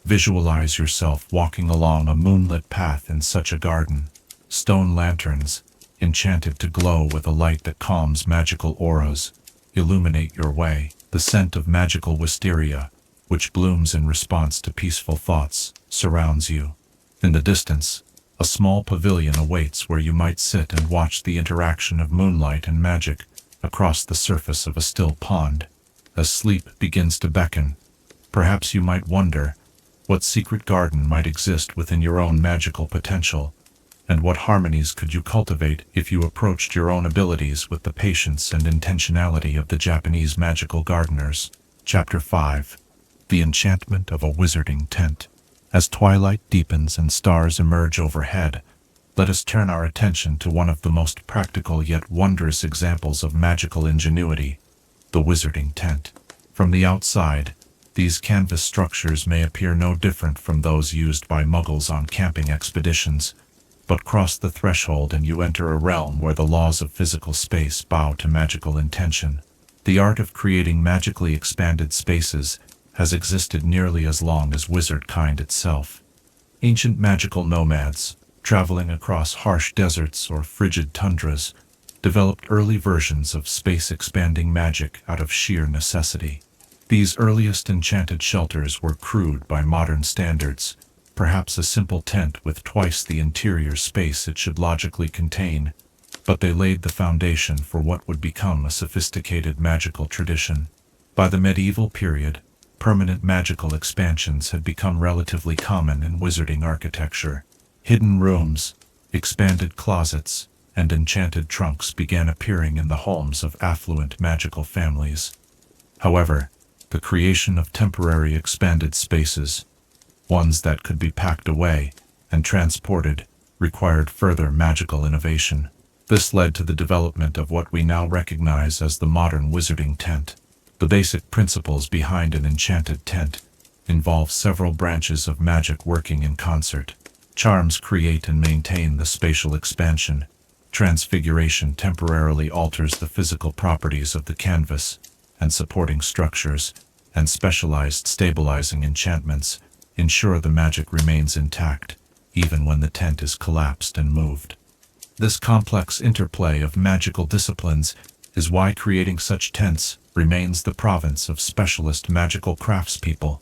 visualize yourself walking along a moonlit path in such a garden. Stone lanterns, enchanted to glow with a light that calms magical auras, illuminate your way. The scent of magical wisteria, which blooms in response to peaceful thoughts, surrounds you. In the distance, a small pavilion awaits where you might sit and watch the interaction of moonlight and magic across the surface of a still pond. As sleep begins to beckon, perhaps you might wonder what secret garden might exist within your own magical potential, and what harmonies could you cultivate if you approached your own abilities with the patience and intentionality of the Japanese magical gardeners. Chapter 5. The Enchantment of a Wizarding Tent. As twilight deepens and stars emerge overhead, let us turn our attention to one of the most practical yet wondrous examples of magical ingenuity, the wizarding tent. From the outside, these canvas structures may appear no different from those used by Muggles on camping expeditions, but cross the threshold and you enter a realm where the laws of physical space bow to magical intention. The art of creating magically expanded spaces has existed nearly as long as wizard kind itself. Ancient magical nomads, traveling across harsh deserts or frigid tundras, developed early versions of space-expanding magic out of sheer necessity. These earliest enchanted shelters were crude by modern standards, perhaps a simple tent with twice the interior space it should logically contain, but they laid the foundation for what would become a sophisticated magical tradition. By the medieval period, permanent magical expansions had become relatively common in wizarding architecture. Hidden rooms, expanded closets, and enchanted trunks began appearing in the homes of affluent magical families. However, the creation of temporary expanded spaces, ones that could be packed away and transported, required further magical innovation. This led to the development of what we now recognize as the modern wizarding tent. The basic principles behind an enchanted tent involve several branches of magic working in concert. Charms create and maintain the spatial expansion. Transfiguration temporarily alters the physical properties of the canvas and supporting structures, and specialized stabilizing enchantments ensure the magic remains intact, even when the tent is collapsed and moved. This complex interplay of magical disciplines is why creating such tents remains the province of specialist magical craftspeople,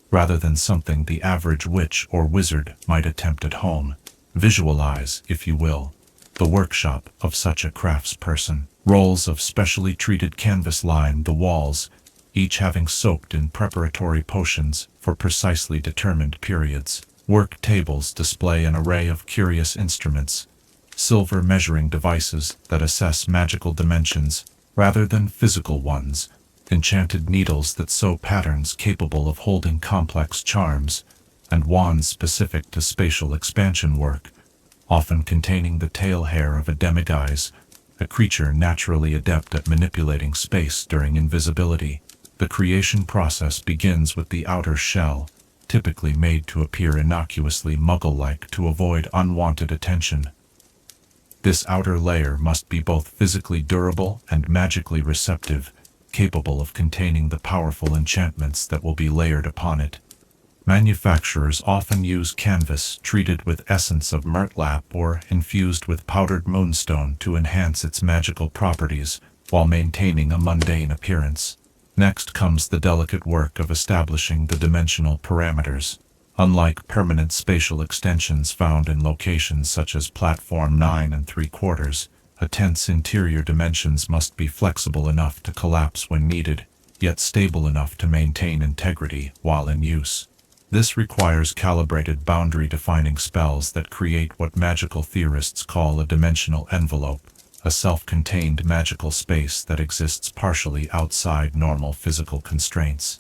rather than something the average witch or wizard might attempt at home. Visualize, if you will, the workshop of such a craftsperson. Rolls of specially treated canvas line the walls, each having soaked in preparatory potions for precisely determined periods. Work tables display an array of curious instruments, silver measuring devices that assess magical dimensions rather than physical ones, enchanted needles that sew patterns capable of holding complex charms, and wands specific to spatial expansion work, often containing the tail hair of a demiguise, a creature naturally adept at manipulating space during invisibility. The creation process begins with the outer shell, typically made to appear innocuously Muggle-like to avoid unwanted attention. This outer layer must be both physically durable and magically receptive, capable of containing the powerful enchantments that will be layered upon it. Manufacturers often use canvas treated with essence of murtlap or infused with powdered moonstone to enhance its magical properties while maintaining a mundane appearance. Next comes the delicate work of establishing the dimensional parameters. Unlike permanent spatial extensions found in locations such as platform 9 3/4, a tent's interior dimensions must be flexible enough to collapse when needed, yet stable enough to maintain integrity while in use. This requires calibrated boundary-defining spells that create what magical theorists call a dimensional envelope, a self-contained magical space that exists partially outside normal physical constraints.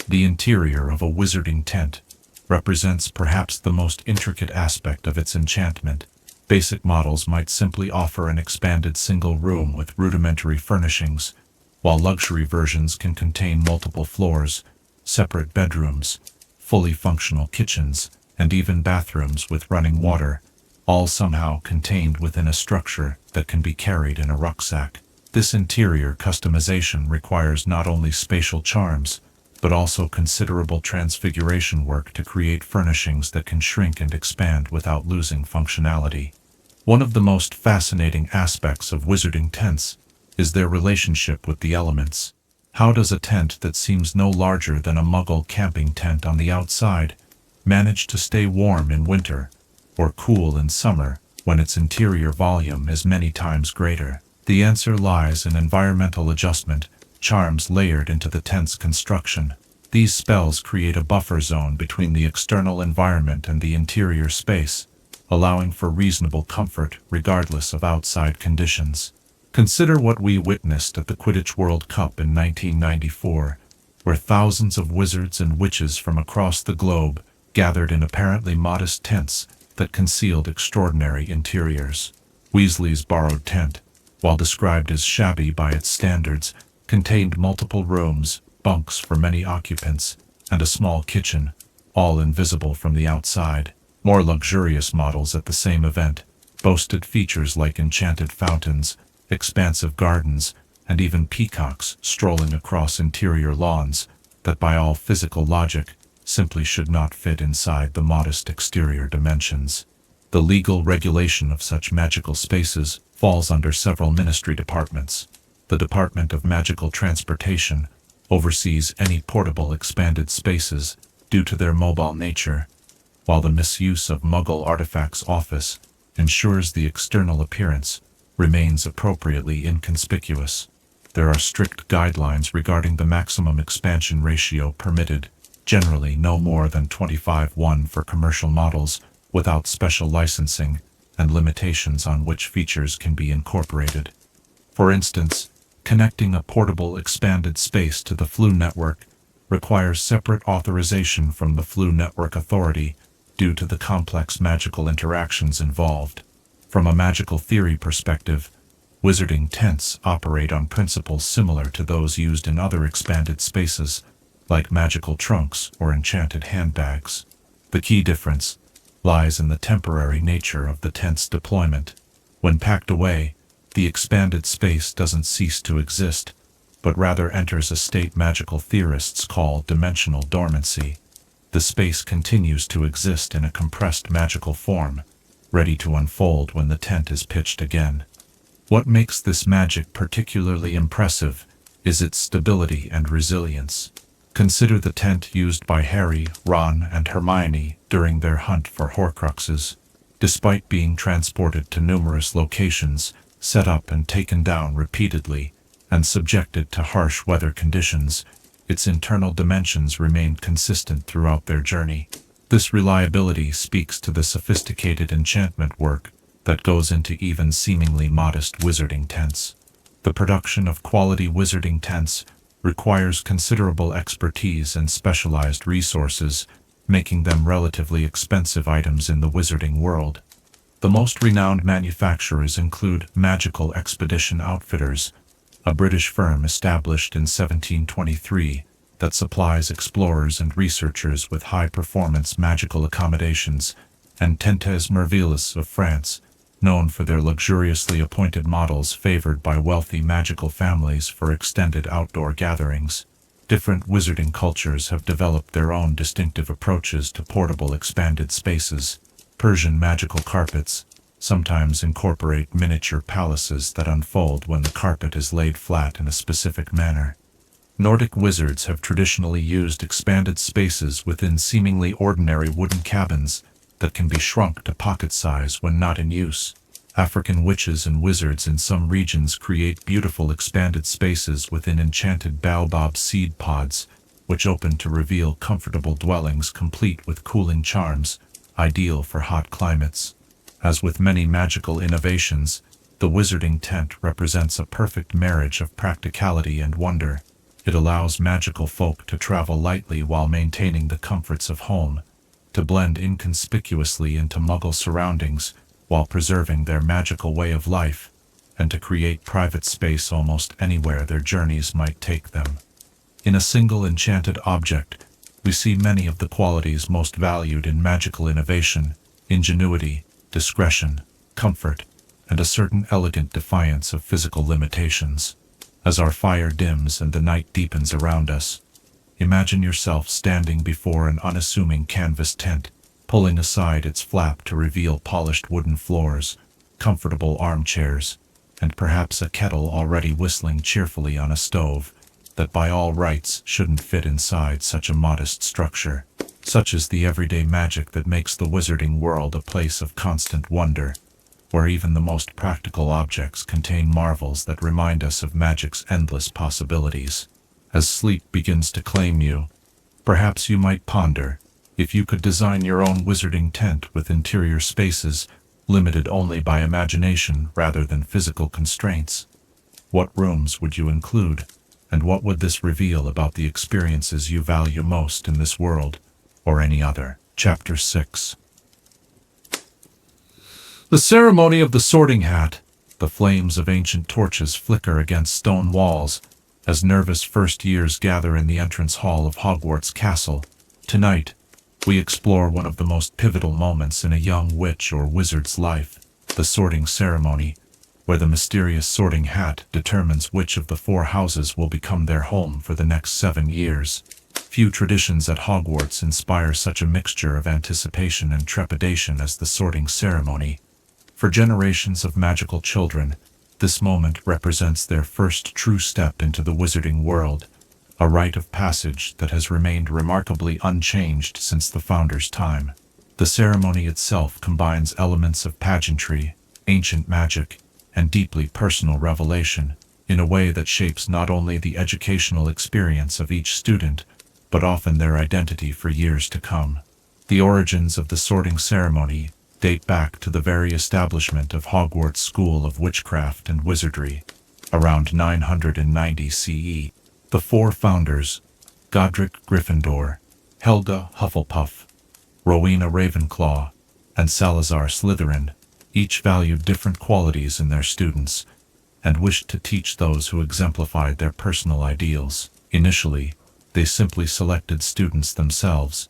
The interior of a wizarding tent represents perhaps the most intricate aspect of its enchantment. Basic models might simply offer an expanded single room with rudimentary furnishings, while luxury versions can contain multiple floors, separate bedrooms, fully functional kitchens, and even bathrooms with running water, all somehow contained within a structure that can be carried in a rucksack. This interior customization requires not only spatial charms, but also considerable transfiguration work to create furnishings that can shrink and expand without losing functionality. One of the most fascinating aspects of wizarding tents is their relationship with the elements. How does a tent that seems no larger than a Muggle camping tent on the outside manage to stay warm in winter, or cool in summer, when its interior volume is many times greater? The answer lies in environmental adjustment, charms layered into the tent's construction. These spells create a buffer zone between the external environment and the interior space, allowing for reasonable comfort regardless of outside conditions. Consider what we witnessed at the Quidditch World Cup in 1994, where thousands of wizards and witches from across the globe gathered in apparently modest tents that concealed extraordinary interiors. Weasley's borrowed tent, while described as shabby by its standards, contained multiple rooms, bunks for many occupants, and a small kitchen, all invisible from the outside. More luxurious models at the same event boasted features like enchanted fountains, expansive gardens, and even peacocks strolling across interior lawns that by all physical logic simply should not fit inside the modest exterior dimensions. The legal regulation of such magical spaces falls under several ministry departments. The Department of Magical Transportation oversees any portable expanded spaces due to their mobile nature, while the Misuse of Muggle Artifacts Office ensures the external appearance remains appropriately inconspicuous. There are strict guidelines regarding the maximum expansion ratio permitted, generally no more than 25:1 for commercial models, without special licensing, and limitations on which features can be incorporated. For instance, connecting a portable expanded space to the Flu network requires separate authorization from the Flu Network Authority due to the complex magical interactions involved. From a magical theory perspective, wizarding tents operate on principles similar to those used in other expanded spaces, like magical trunks or enchanted handbags. The key difference lies in the temporary nature of the tent's deployment. When packed away, the expanded space doesn't cease to exist, but rather enters a state magical theorists call dimensional dormancy. The space continues to exist in a compressed magical form, ready to unfold when the tent is pitched again. What makes this magic particularly impressive is its stability and resilience. Consider the tent used by Harry, Ron, and Hermione during their hunt for Horcruxes. Despite being transported to numerous locations, set up and taken down repeatedly, and subjected to harsh weather conditions, its internal dimensions remained consistent throughout their journey. This reliability speaks to the sophisticated enchantment work that goes into even seemingly modest wizarding tents. The production of quality wizarding tents requires considerable expertise and specialized resources, making them relatively expensive items in the wizarding world. The most renowned manufacturers include Magical Expedition Outfitters, a British firm established in 1723 that supplies explorers and researchers with high-performance magical accommodations, and Tentes Merveilleuses of France, known for their luxuriously appointed models favored by wealthy magical families for extended outdoor gatherings. Different wizarding cultures have developed their own distinctive approaches to portable expanded spaces. Persian magical carpets sometimes incorporate miniature palaces that unfold when the carpet is laid flat in a specific manner. Nordic wizards have traditionally used expanded spaces within seemingly ordinary wooden cabins that can be shrunk to pocket size when not in use. African witches and wizards in some regions create beautiful expanded spaces within enchanted baobab seed pods, which open to reveal comfortable dwellings complete with cooling charms, ideal for hot climates. As with many magical innovations, the wizarding tent represents a perfect marriage of practicality and wonder. It allows magical folk to travel lightly while maintaining the comforts of home, to blend inconspicuously into Muggle surroundings while preserving their magical way of life, and to create private space almost anywhere their journeys might take them. In a single enchanted object, we see many of the qualities most valued in magical innovation: ingenuity, discretion, comfort, and a certain elegant defiance of physical limitations. As our fire dims and the night deepens around us, imagine yourself standing before an unassuming canvas tent, pulling aside its flap to reveal polished wooden floors, comfortable armchairs, and perhaps a kettle already whistling cheerfully on a stove that by all rights shouldn't fit inside such a modest structure. Such is the everyday magic that makes the wizarding world a place of constant wonder, where even the most practical objects contain marvels that remind us of magic's endless possibilities. As sleep begins to claim you, perhaps you might ponder, if you could design your own wizarding tent with interior spaces limited only by imagination rather than physical constraints, what rooms would you include, and what would this reveal about the experiences you value most in this world or any other? Chapter 6. The ceremony of the sorting hat. The flames of ancient torches flicker against stone walls as nervous first years gather in the entrance hall of Hogwarts Castle. Tonight, we explore one of the most pivotal moments in a young witch or wizard's life, the sorting ceremony, where the mysterious sorting hat determines which of the 4 houses will become their home for the next 7 years. Few traditions at Hogwarts inspire such a mixture of anticipation and trepidation as the sorting ceremony. For generations of magical children, this moment represents their first true step into the wizarding world, a rite of passage that has remained remarkably unchanged since the founders' time. The ceremony itself combines elements of pageantry, ancient magic, and deeply personal revelation, in a way that shapes not only the educational experience of each student, but often their identity for years to come. The origins of the sorting ceremony date back to the very establishment of Hogwarts School of Witchcraft and Wizardry, around 990 CE. The 4 founders, Godric Gryffindor, Helga Hufflepuff, Rowena Ravenclaw, and Salazar Slytherin, each valued different qualities in their students, and wished to teach those who exemplified their personal ideals. Initially, they simply selected students themselves,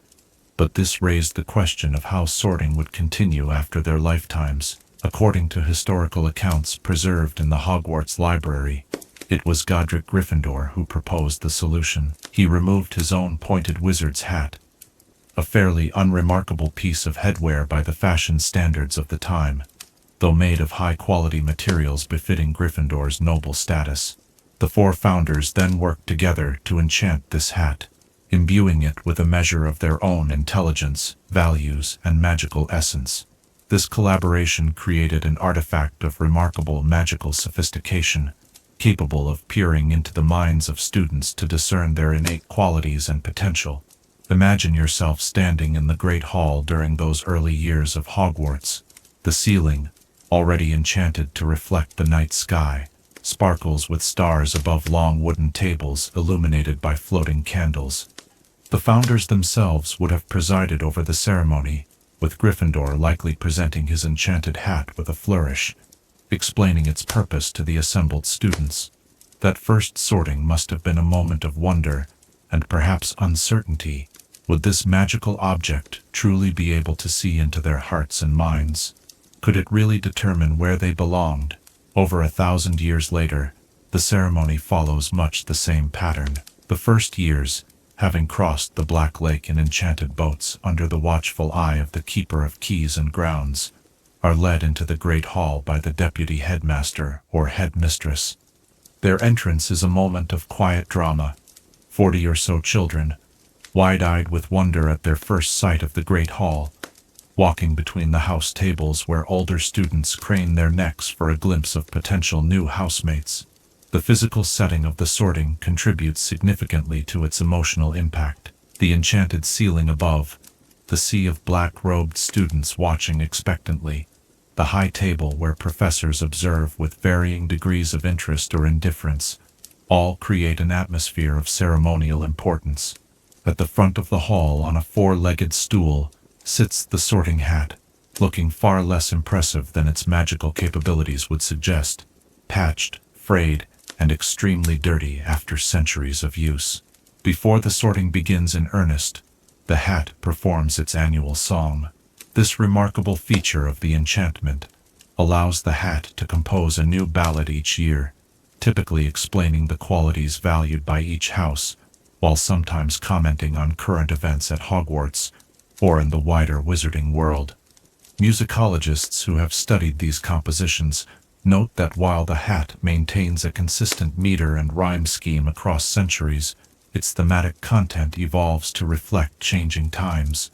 but this raised the question of how sorting would continue after their lifetimes. According to historical accounts preserved in the Hogwarts Library, it was Godric Gryffindor who proposed the solution. He removed his own pointed wizard's hat, a fairly unremarkable piece of headwear by the fashion standards of the time, though made of high-quality materials befitting Gryffindor's noble status. The 4 founders then worked together to enchant this hat, imbuing it with a measure of their own intelligence, values, and magical essence. This collaboration created an artifact of remarkable magical sophistication, capable of peering into the minds of students to discern their innate qualities and potential. Imagine yourself standing in the Great Hall during those early years of Hogwarts. The ceiling, already enchanted to reflect the night sky, sparkles with stars above long wooden tables illuminated by floating candles. The founders themselves would have presided over the ceremony, with Gryffindor likely presenting his enchanted hat with a flourish, explaining its purpose to the assembled students. That first sorting must have been a moment of wonder and perhaps uncertainty. Would this magical object truly be able to see into their hearts and minds? Could it really determine where they belonged? Over 1,000 years later, the ceremony follows much the same pattern. The first years, having crossed the Black Lake in enchanted boats under the watchful eye of the Keeper of Keys and Grounds, are led into the Great Hall by the deputy headmaster or headmistress. Their entrance is a moment of quiet drama. 40 or so children, wide-eyed with wonder at their first sight of the Great Hall, walking between the house tables where older students crane their necks for a glimpse of potential new housemates. The physical setting of the sorting contributes significantly to its emotional impact. The enchanted ceiling above, the sea of black-robed students watching expectantly, the high table where professors observe with varying degrees of interest or indifference, all create an atmosphere of ceremonial importance. At the front of the hall on a 4-legged stool sits the sorting hat, looking far less impressive than its magical capabilities would suggest, patched, frayed, and extremely dirty after centuries of use. Before the sorting begins in earnest, the hat performs its annual song. This remarkable feature of the enchantment, allows the hat to compose a new ballad each year, typically explaining the qualities valued by each house, while sometimes commenting on current events at Hogwarts or in the wider wizarding world. Musicologists who have studied these compositions note that while the hat maintains a consistent meter and rhyme scheme across centuries, its thematic content evolves to reflect changing times.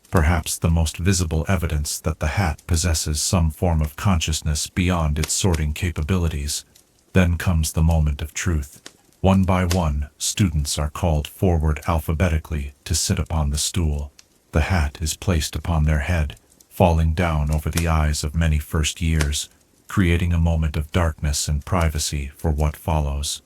Perhaps the most visible evidence that the hat possesses some form of consciousness beyond its sorting capabilities. Then comes the moment of truth. One by one, students are called forward alphabetically to sit upon the stool. The hat is placed upon their head, falling down over the eyes of many first years, creating a moment of darkness and privacy for what follows.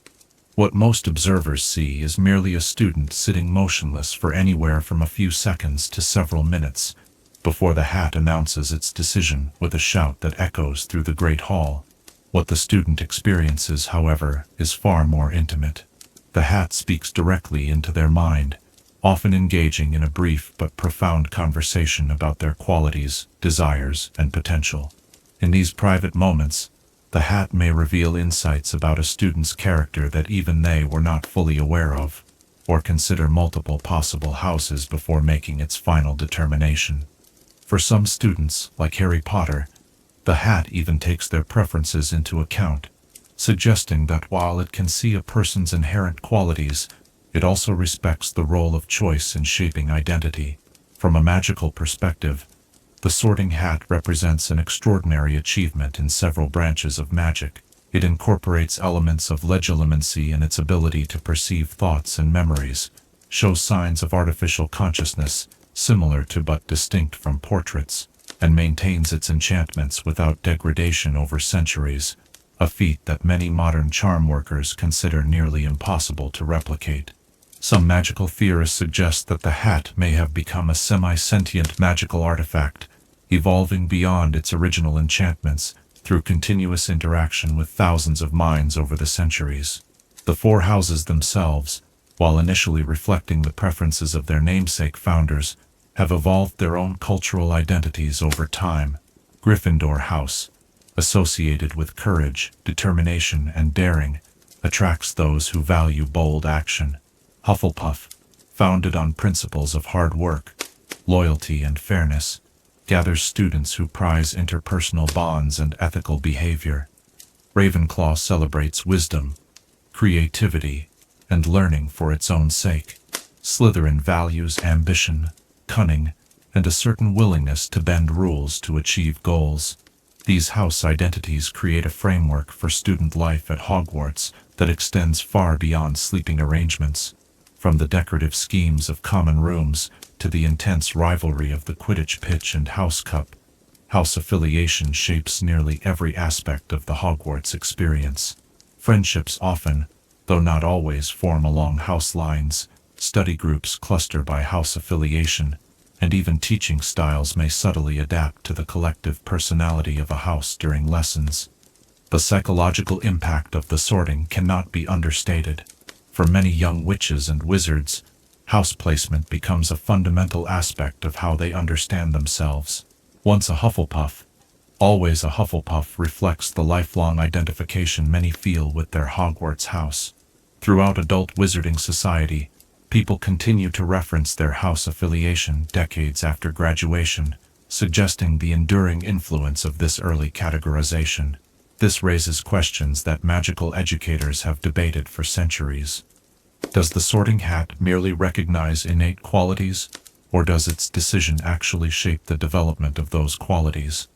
What most observers see is merely a student sitting motionless for anywhere from a few seconds to several minutes, before the hat announces its decision with a shout that echoes through the great hall. What the student experiences, however, is far more intimate. The hat speaks directly into their mind, often engaging in a brief but profound conversation about their qualities, desires, and potential. In these private moments, the hat may reveal insights about a student's character that even they were not fully aware of, or consider multiple possible houses before making its final determination. For some students, like Harry Potter, the hat even takes their preferences into account, suggesting that while it can see a person's inherent qualities, it also respects the role of choice in shaping identity. From a magical perspective, the sorting hat represents an extraordinary achievement in several branches of magic. It incorporates elements of legilimency in its ability to perceive thoughts and memories, shows signs of artificial consciousness, similar to but distinct from portraits, and maintains its enchantments without degradation over centuries, a feat that many modern charm workers consider nearly impossible to replicate. Some magical theorists suggest that the hat may have become a semi-sentient magical artifact, evolving beyond its original enchantments through continuous interaction with thousands of minds over the centuries. The four houses themselves, while initially reflecting the preferences of their namesake founders, have evolved their own cultural identities over time. Gryffindor House, associated with courage, determination, and daring, attracts those who value bold action. Hufflepuff, founded on principles of hard work, loyalty, and fairness, gathers students who prize interpersonal bonds and ethical behavior. Ravenclaw celebrates wisdom, creativity, and learning for its own sake. Slytherin values ambition, cunning, and a certain willingness to bend rules to achieve goals. These house identities create a framework for student life at Hogwarts that extends far beyond sleeping arrangements. From the decorative schemes of common rooms to the intense rivalry of the Quidditch pitch and House Cup, house affiliation shapes nearly every aspect of the Hogwarts experience. Friendships often, though not always, form along house lines, study groups cluster by house affiliation, and even teaching styles may subtly adapt to the collective personality of a house during lessons. The psychological impact of the sorting cannot be understated. For many young witches and wizards, house placement becomes a fundamental aspect of how they understand themselves. Once a Hufflepuff, always a Hufflepuff reflects the lifelong identification many feel with their Hogwarts house. Throughout adult wizarding society, people continue to reference their house affiliation decades after graduation, suggesting the enduring influence of this early categorization. This raises questions that magical educators have debated for centuries. Does the sorting hat merely recognize innate qualities, or does its decision actually shape the development of those qualities?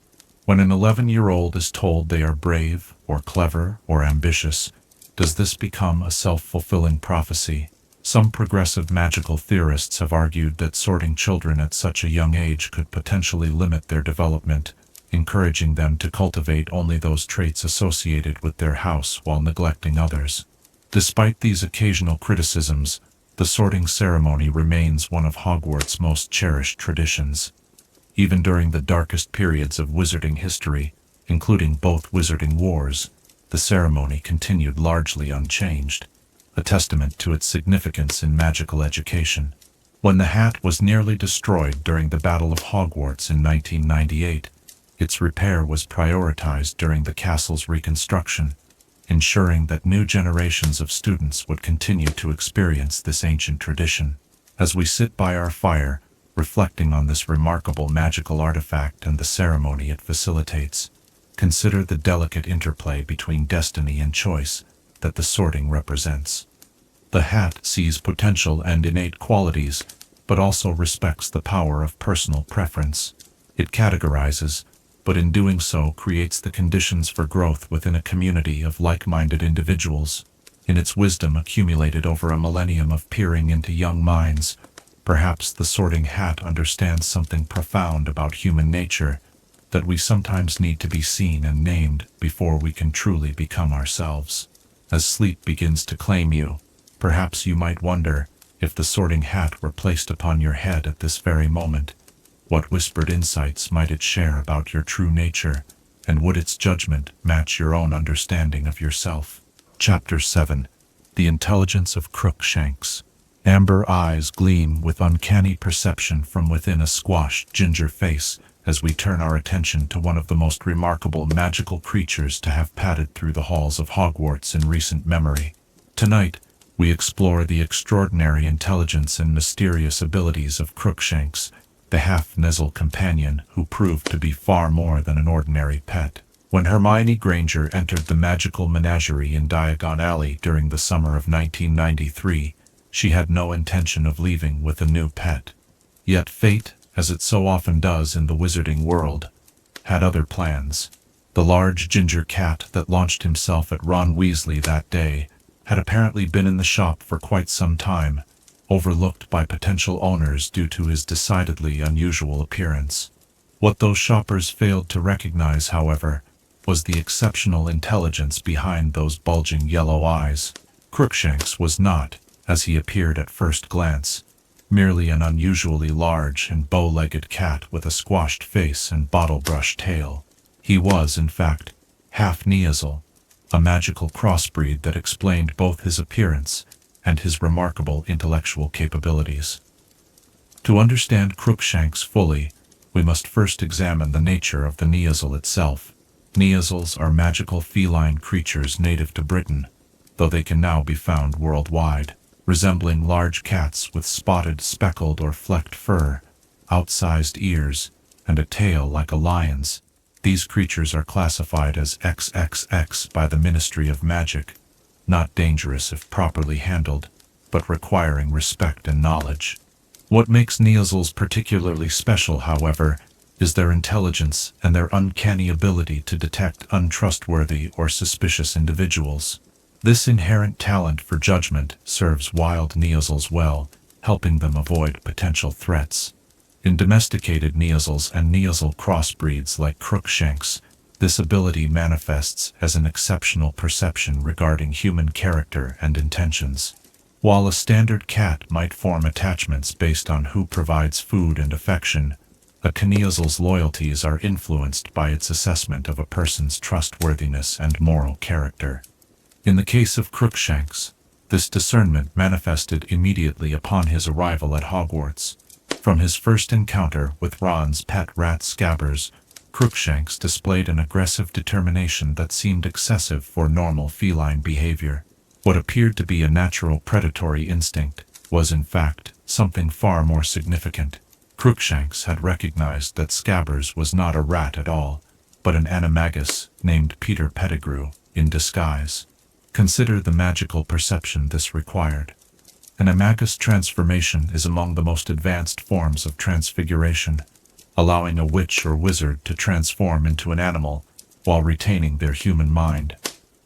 When an 11-year-old is told they are brave, or clever, or ambitious, does this become a self-fulfilling prophecy? Some progressive magical theorists have argued that sorting children at such a young age could potentially limit their development, encouraging them to cultivate only those traits associated with their house while neglecting others. Despite these occasional criticisms, the sorting ceremony remains one of Hogwarts' most cherished traditions. Even during the darkest periods of wizarding history, including both wizarding wars, the ceremony continued largely unchanged, a testament to its significance in magical education. When the hat was nearly destroyed during the Battle of Hogwarts in 1998, Its repair was prioritized during the castle's reconstruction, ensuring that new generations of students would continue to experience this ancient tradition. As we sit by our fire, reflecting on this remarkable magical artifact and the ceremony it facilitates, consider the delicate interplay between destiny and choice that the sorting represents. The hat sees potential and innate qualities, but also respects the power of personal preference. It categorizes, but in doing so creates the conditions for growth within a community of like-minded individuals. In its wisdom accumulated over a millennium of peering into young minds, perhaps the sorting hat understands something profound about human nature, that we sometimes need to be seen and named before we can truly become ourselves. As sleep begins to claim you, perhaps you might wonder, if the sorting hat were placed upon your head at this very moment, what whispered insights might it share about your true nature, and would its judgment match your own understanding of yourself? Chapter 7. The Intelligence of Crookshanks. Amber eyes gleam with uncanny perception from within a squashed ginger face as we turn our attention to one of the most remarkable magical creatures to have padded through the halls of Hogwarts in recent memory. Tonight, we explore the extraordinary intelligence and mysterious abilities of Crookshanks, the half-Neasel companion who proved to be far more than an ordinary pet. When Hermione Granger entered the magical menagerie in Diagon Alley during the summer of 1993, she had no intention of leaving with a new pet. Yet fate, as it so often does in the wizarding world, had other plans. The large ginger cat that launched himself at Ron Weasley that day had apparently been in the shop for quite some time, overlooked by potential owners due to his decidedly unusual appearance. What those shoppers failed to recognize, however, was the exceptional intelligence behind those bulging yellow eyes. Crookshanks was not, as he appeared at first glance, merely an unusually large and bow-legged cat with a squashed face and bottle-brush tail. He was, in fact, half-Neasel, a magical crossbreed that explained both his appearance and his remarkable intellectual capabilities. To understand Crookshanks fully, we must first examine the nature of the Neasel itself. Neasels are magical feline creatures native to Britain, though they can now be found worldwide. Resembling large cats with spotted, speckled, or flecked fur, outsized ears, and a tail like a lion's, these creatures are classified as XXX by the Ministry of Magic, not dangerous if properly handled, but requiring respect and knowledge. What makes Neasels particularly special, however, is their intelligence and their uncanny ability to detect untrustworthy or suspicious individuals. This inherent talent for judgment serves wild Neasels well, helping them avoid potential threats. In domesticated Neasels and Neasel crossbreeds like Crookshanks, this ability manifests as an exceptional perception regarding human character and intentions. While a standard cat might form attachments based on who provides food and affection, a Kneasel's loyalties are influenced by its assessment of a person's trustworthiness and moral character. In the case of Crookshanks, this discernment manifested immediately upon his arrival at Hogwarts. From his first encounter with Ron's pet rat Scabbers, Crookshanks displayed an aggressive determination that seemed excessive for normal feline behavior. What appeared to be a natural predatory instinct was, in fact, something far more significant. Crookshanks had recognized that Scabbers was not a rat at all, but an animagus named Peter Pettigrew in disguise. Consider the magical perception this required. An animagus transformation is among the most advanced forms of transfiguration, allowing a witch or wizard to transform into an animal while retaining their human mind.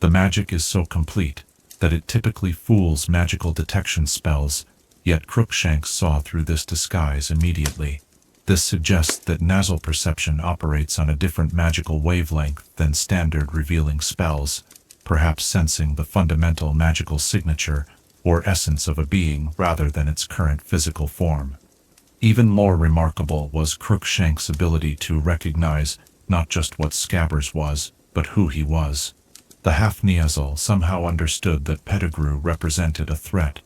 The magic is so complete that it typically fools magical detection spells, yet Crookshanks saw through this disguise immediately. This suggests that nasal perception operates on a different magical wavelength than standard revealing spells, perhaps sensing the fundamental magical signature or essence of a being rather than its current physical form. Even more remarkable was Crookshanks' ability to recognize not just what Scabbers was, but who he was. The half-Neasel somehow understood that Pettigrew represented a threat,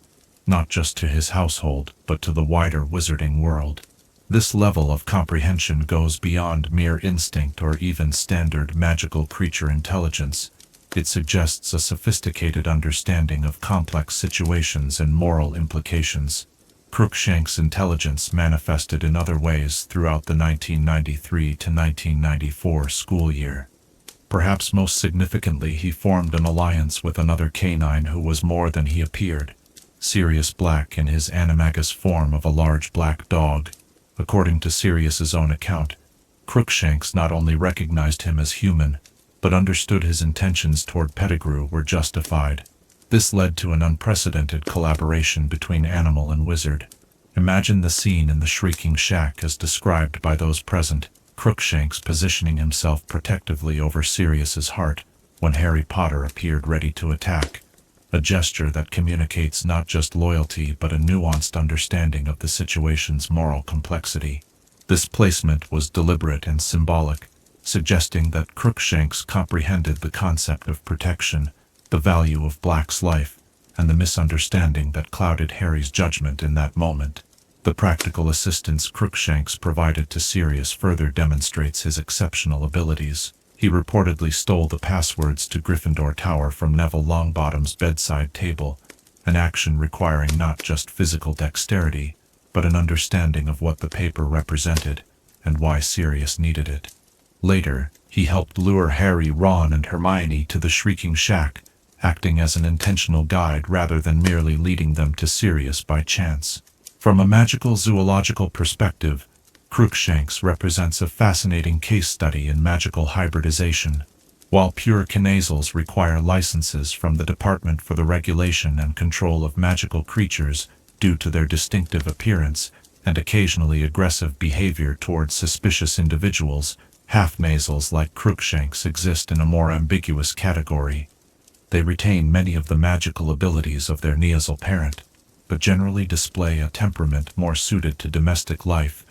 not just to his household, but to the wider wizarding world. This level of comprehension goes beyond mere instinct or even standard magical creature intelligence. It suggests a sophisticated understanding of complex situations and moral implications. Crookshanks' intelligence manifested in other ways throughout the 1993 to 1994 school year. Perhaps most significantly, he formed an alliance with another canine who was more than he appeared. Sirius Black in his animagus form of a large black dog. According to Sirius's own account, Crookshanks not only recognized him as human, but understood his intentions toward Pettigrew were justified. This led to an unprecedented collaboration between animal and wizard. Imagine the scene in the Shrieking Shack as described by those present, Crookshanks positioning himself protectively over Sirius's heart when Harry Potter appeared ready to attack, a gesture that communicates not just loyalty but a nuanced understanding of the situation's moral complexity. This placement was deliberate and symbolic, suggesting that Crookshanks comprehended the concept of protection, the value of Black's life, and the misunderstanding that clouded Harry's judgment in that moment. The practical assistance Crookshanks provided to Sirius further demonstrates his exceptional abilities. He reportedly stole the passwords to Gryffindor Tower from Neville Longbottom's bedside table, an action requiring not just physical dexterity, but an understanding of what the paper represented and why Sirius needed it. Later, he helped lure Harry, Ron, and Hermione to the Shrieking Shack, acting as an intentional guide rather than merely leading them to Sirius by chance. From a magical zoological perspective, Crookshanks represents a fascinating case study in magical hybridization. While pure kinazals require licenses from the Department for the Regulation and Control of Magical Creatures due to their distinctive appearance and occasionally aggressive behavior towards suspicious individuals, half-nasals like Crookshanks exist in a more ambiguous category. They retain many of the magical abilities of their nasal parent, but generally display a temperament more suited to domestic life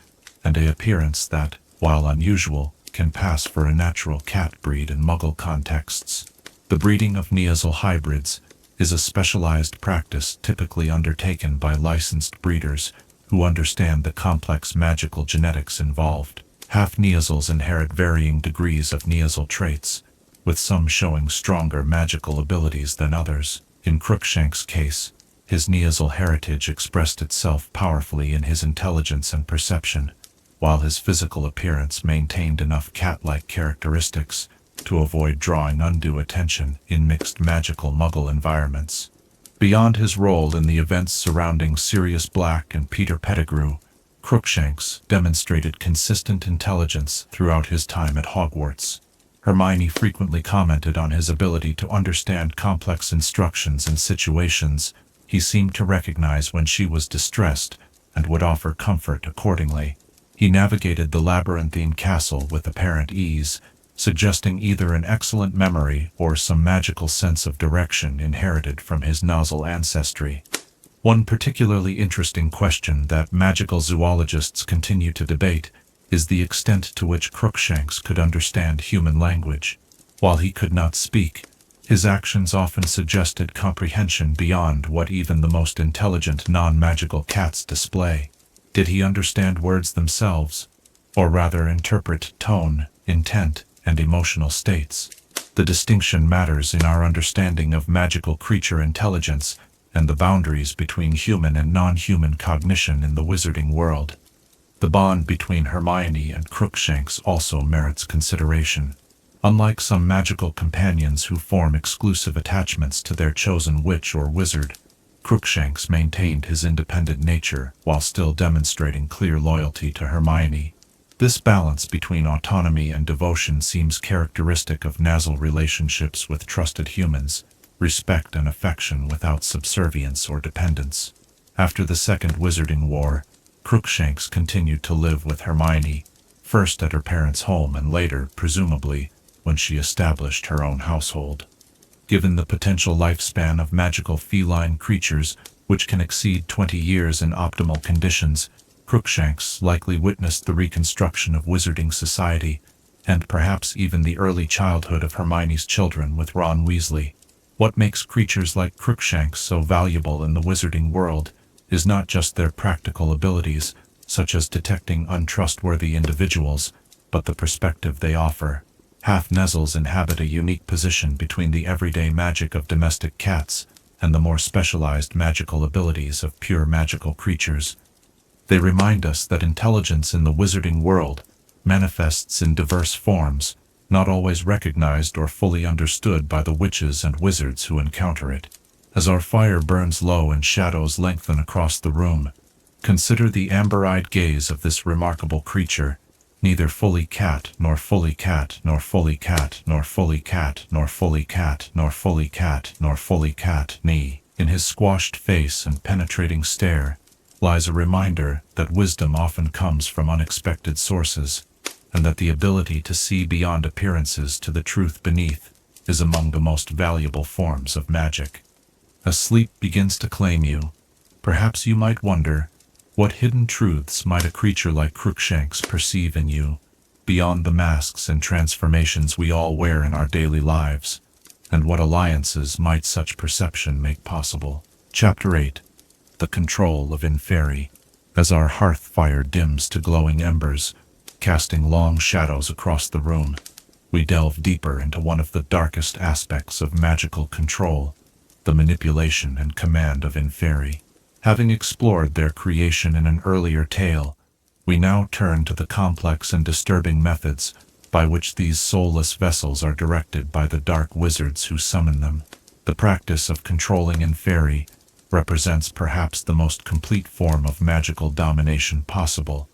and an appearance that, while unusual, can pass for a natural cat breed in Muggle contexts. The breeding of nasal hybrids is a specialized practice typically undertaken by licensed breeders who understand the complex magical genetics involved. Half-nasals inherit varying degrees of nasal traits, with some showing stronger magical abilities than others. In Crookshanks' case, his nasal heritage expressed itself powerfully in his intelligence and perception, while his physical appearance maintained enough cat-like characteristics to avoid drawing undue attention in mixed magical Muggle environments. Beyond his role in the events surrounding Sirius Black and Peter Pettigrew, Crookshanks demonstrated consistent intelligence throughout his time at Hogwarts. Hermione frequently commented on his ability to understand complex instructions and situations he seemed to recognize when she was distressed and would offer comfort accordingly. He navigated the labyrinthine castle with apparent ease, suggesting either an excellent memory or some magical sense of direction inherited from his nasal ancestry. One particularly interesting question that magical zoologists continue to debate is the extent to which Crookshanks could understand human language. While he could not speak, his actions often suggested comprehension beyond what even the most intelligent non-magical cats display. Did he understand words themselves, or rather interpret tone, intent, and emotional states? The distinction matters in our understanding of magical creature intelligence and the boundaries between human and non-human cognition in the wizarding world. The bond between Hermione and Crookshanks also merits consideration. Unlike some magical companions who form exclusive attachments to their chosen witch or wizard, Crookshanks maintained his independent nature while still demonstrating clear loyalty to Hermione. This balance between autonomy and devotion seems characteristic of nasal relationships with trusted humans, respect and affection without subservience or dependence. After the Second Wizarding War, Crookshanks continued to live with Hermione, first at her parents' home and later, presumably, when she established her own household. Given the potential lifespan of magical feline creatures, which can exceed 20 years in optimal conditions, Crookshanks likely witnessed the reconstruction of wizarding society, and perhaps even the early childhood of Hermione's children with Ron Weasley. What makes creatures like Crookshanks so valuable in the wizarding world is not just their practical abilities, such as detecting untrustworthy individuals, but the perspective they offer. Half-Nezzles inhabit a unique position between the everyday magic of domestic cats and the more specialized magical abilities of pure magical creatures. They remind us that intelligence in the wizarding world manifests in diverse forms, not always recognized or fully understood by the witches and wizards who encounter it. As our fire burns low and shadows lengthen across the room, consider the amber-eyed gaze of this remarkable creature, neither fully cat, nor fully cat, nor fully cat, nor fully cat, nor fully cat, nor fully cat, nor fully cat, ni. In his squashed face and penetrating stare lies a reminder that wisdom often comes from unexpected sources, and that the ability to see beyond appearances to the truth beneath is among the most valuable forms of magic. As sleep begins to claim you, perhaps you might wonder, what hidden truths might a creature like Crookshanks perceive in you, beyond the masks and transformations we all wear in our daily lives, and what alliances might such perception make possible? Chapter 8. The Control of Inferi. As our hearth fire dims to glowing embers, casting long shadows across the room, we delve deeper into one of the darkest aspects of magical control, the manipulation and command of Inferi. Having explored their creation in an earlier tale, we now turn to the complex and disturbing methods by which these soulless vessels are directed by the dark wizards who summon them. The practice of controlling Inferi represents perhaps the most complete form of magical domination possible,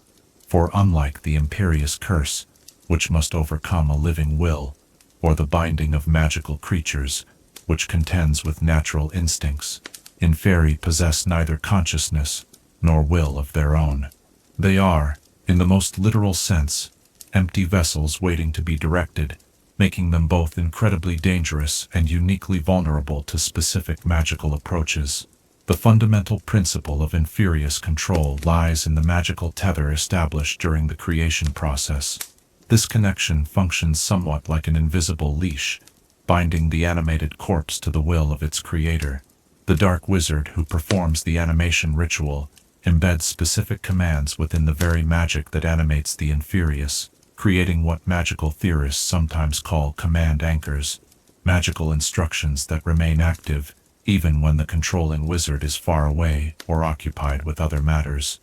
for unlike the imperious curse, which must overcome a living will, or the binding of magical creatures, which contends with natural instincts, Inferi possess neither consciousness nor will of their own. They are, in the most literal sense, empty vessels waiting to be directed, making them both incredibly dangerous and uniquely vulnerable to specific magical approaches. The fundamental principle of Inferious control lies in the magical tether established during the creation process. This connection functions somewhat like an invisible leash, binding the animated corpse to the will of its creator. The dark wizard who performs the animation ritual embeds specific commands within the very magic that animates the Inferious, creating what magical theorists sometimes call command anchors, magical instructions that remain active even when the controlling wizard is far away or occupied with other matters.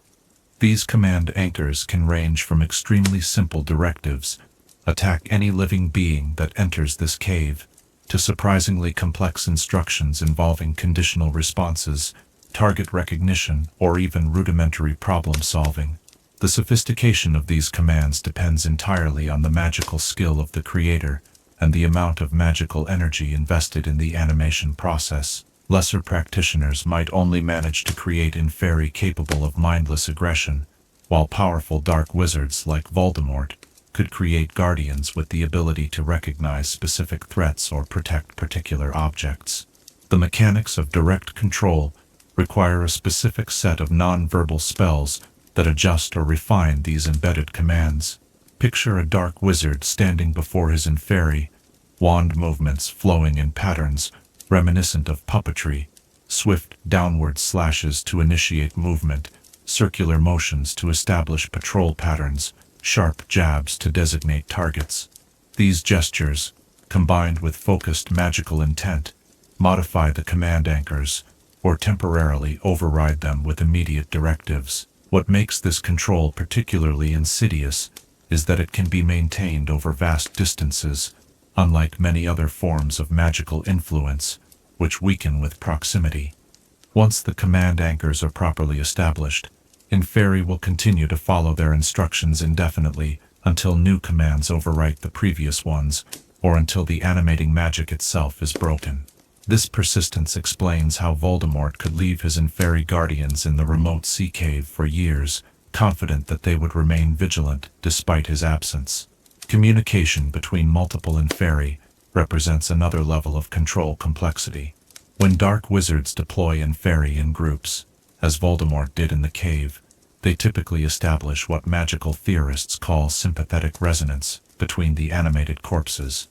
These command anchors can range from extremely simple directives, attack any living being that enters this cave, to surprisingly complex instructions involving conditional responses, target recognition, or even rudimentary problem-solving. The sophistication of these commands depends entirely on the magical skill of the creator and the amount of magical energy invested in the animation process. Lesser practitioners might only manage to create Inferi capable of mindless aggression, while powerful dark wizards like Voldemort could create guardians with the ability to recognize specific threats or protect particular objects. The mechanics of direct control require a specific set of non-verbal spells that adjust or refine these embedded commands. Picture a dark wizard standing before his Inferi, wand movements flowing in patterns reminiscent of puppetry, swift downward slashes to initiate movement, circular motions to establish patrol patterns, sharp jabs to designate targets. These gestures, combined with focused magical intent, modify the command anchors, or temporarily override them with immediate directives. What makes this control particularly insidious is that it can be maintained over vast distances, unlike many other forms of magical influence, which weaken with proximity. Once the command anchors are properly established, Inferi will continue to follow their instructions indefinitely until new commands overwrite the previous ones, or until the animating magic itself is broken. This persistence explains how Voldemort could leave his Inferi guardians in the remote sea cave for years, confident that they would remain vigilant despite his absence. Communication between multiple Inferi represents another level of control complexity. When dark wizards deploy Inferi in groups, as Voldemort did in the cave, they typically establish what magical theorists call sympathetic resonance between the animated corpses.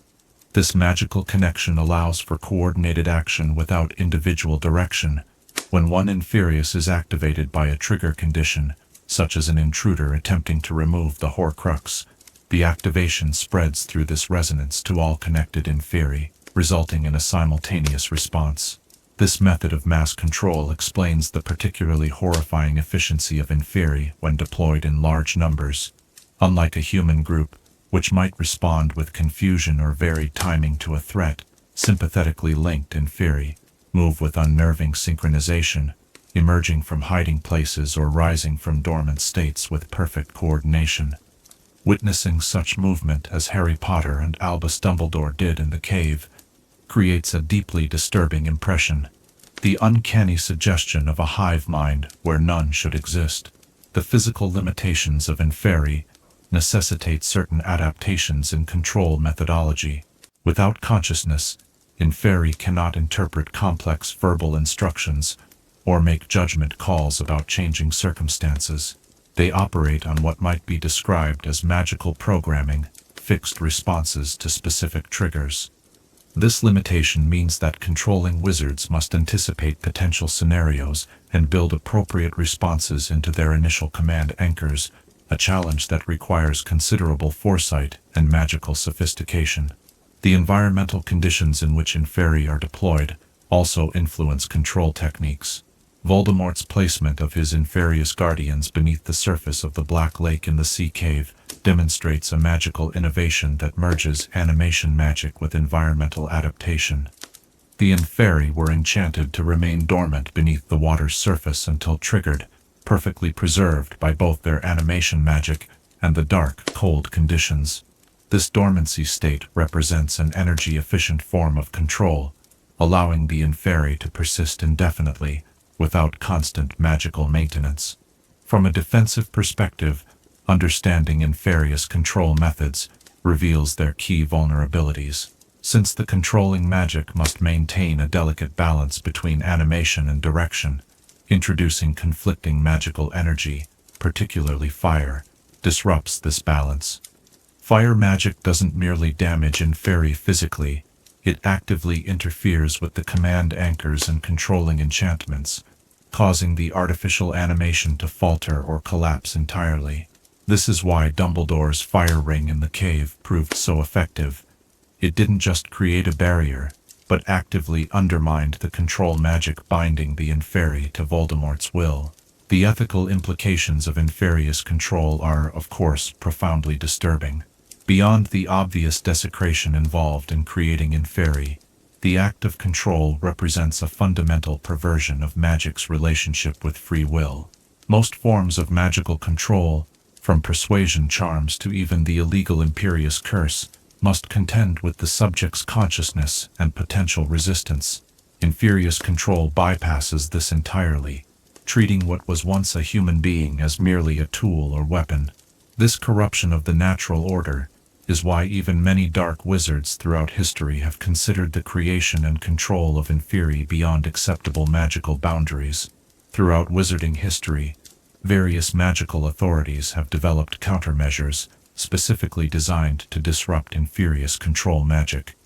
This magical connection allows for coordinated action without individual direction. When one Inferius is activated by a trigger condition, such as an intruder attempting to remove the Horcrux. The activation spreads through this resonance to all connected Inferi, resulting in a simultaneous response. This method of mass control explains the particularly horrifying efficiency of Inferi when deployed in large numbers. Unlike a human group, which might respond with confusion or varied timing to a threat, sympathetically linked Inferi move with unnerving synchronization, emerging from hiding places or rising from dormant states with perfect coordination. Witnessing such movement as Harry Potter and Albus Dumbledore did in the cave creates a deeply disturbing impression, the uncanny suggestion of a hive mind where none should exist. The physical limitations of Inferi necessitate certain adaptations in control methodology. Without consciousness, Inferi cannot interpret complex verbal instructions or make judgment calls about changing circumstances. They operate on what might be described as magical programming, fixed responses to specific triggers. This limitation means that controlling wizards must anticipate potential scenarios and build appropriate responses into their initial command anchors, a challenge that requires considerable foresight and magical sophistication. The environmental conditions in which Inferi are deployed also influence control techniques. Voldemort's placement of his Inferius Guardians beneath the surface of the Black Lake in the Sea Cave demonstrates a magical innovation that merges animation magic with environmental adaptation. The Inferi were enchanted to remain dormant beneath the water's surface until triggered, perfectly preserved by both their animation magic and the dark, cold conditions. This dormancy state represents an energy-efficient form of control, allowing the Inferi to persist indefinitely without constant magical maintenance. From a defensive perspective, understanding Inferius control methods reveals their key vulnerabilities. Since the controlling magic must maintain a delicate balance between animation and direction, introducing conflicting magical energy, particularly fire, disrupts this balance. Fire magic doesn't merely damage Inferi physically, it actively interferes with the command anchors and controlling enchantments, causing the artificial animation to falter or collapse entirely. This is why Dumbledore's fire ring in the cave proved so effective. It didn't just create a barrier, but actively undermined the control magic binding the Inferi to Voldemort's will. The ethical implications of Inferius control are, of course, profoundly disturbing. Beyond the obvious desecration involved in creating Inferi, the act of control represents a fundamental perversion of magic's relationship with free will. Most forms of magical control, from persuasion charms to even the illegal Imperius Curse, must contend with the subject's consciousness and potential resistance. Inferius control bypasses this entirely, treating what was once a human being as merely a tool or weapon. This corruption of the natural order is why even many dark wizards throughout history have considered the creation and control of Inferi beyond acceptable magical boundaries. Throughout wizarding history, various magical authorities have developed countermeasures specifically designed to disrupt Inferius control magic.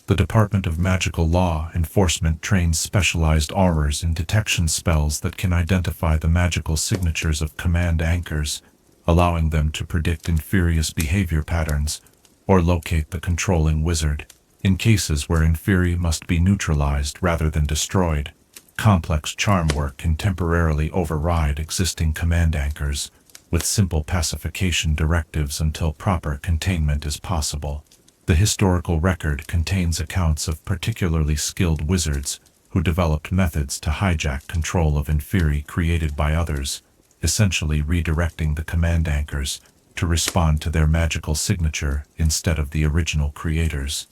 The Department of Magical Law Enforcement trains specialized aurors in detection spells that can identify the magical signatures of command anchors, allowing them to predict Inferius behavior patterns or locate the controlling wizard. In cases where Inferi must be neutralized rather than destroyed, complex charm work can temporarily override existing command anchors, with simple pacification directives until proper containment is possible. The historical record contains accounts of particularly skilled wizards who developed methods to hijack control of Inferi created by others, essentially redirecting the command anchors to respond to their magical signature instead of the original creators.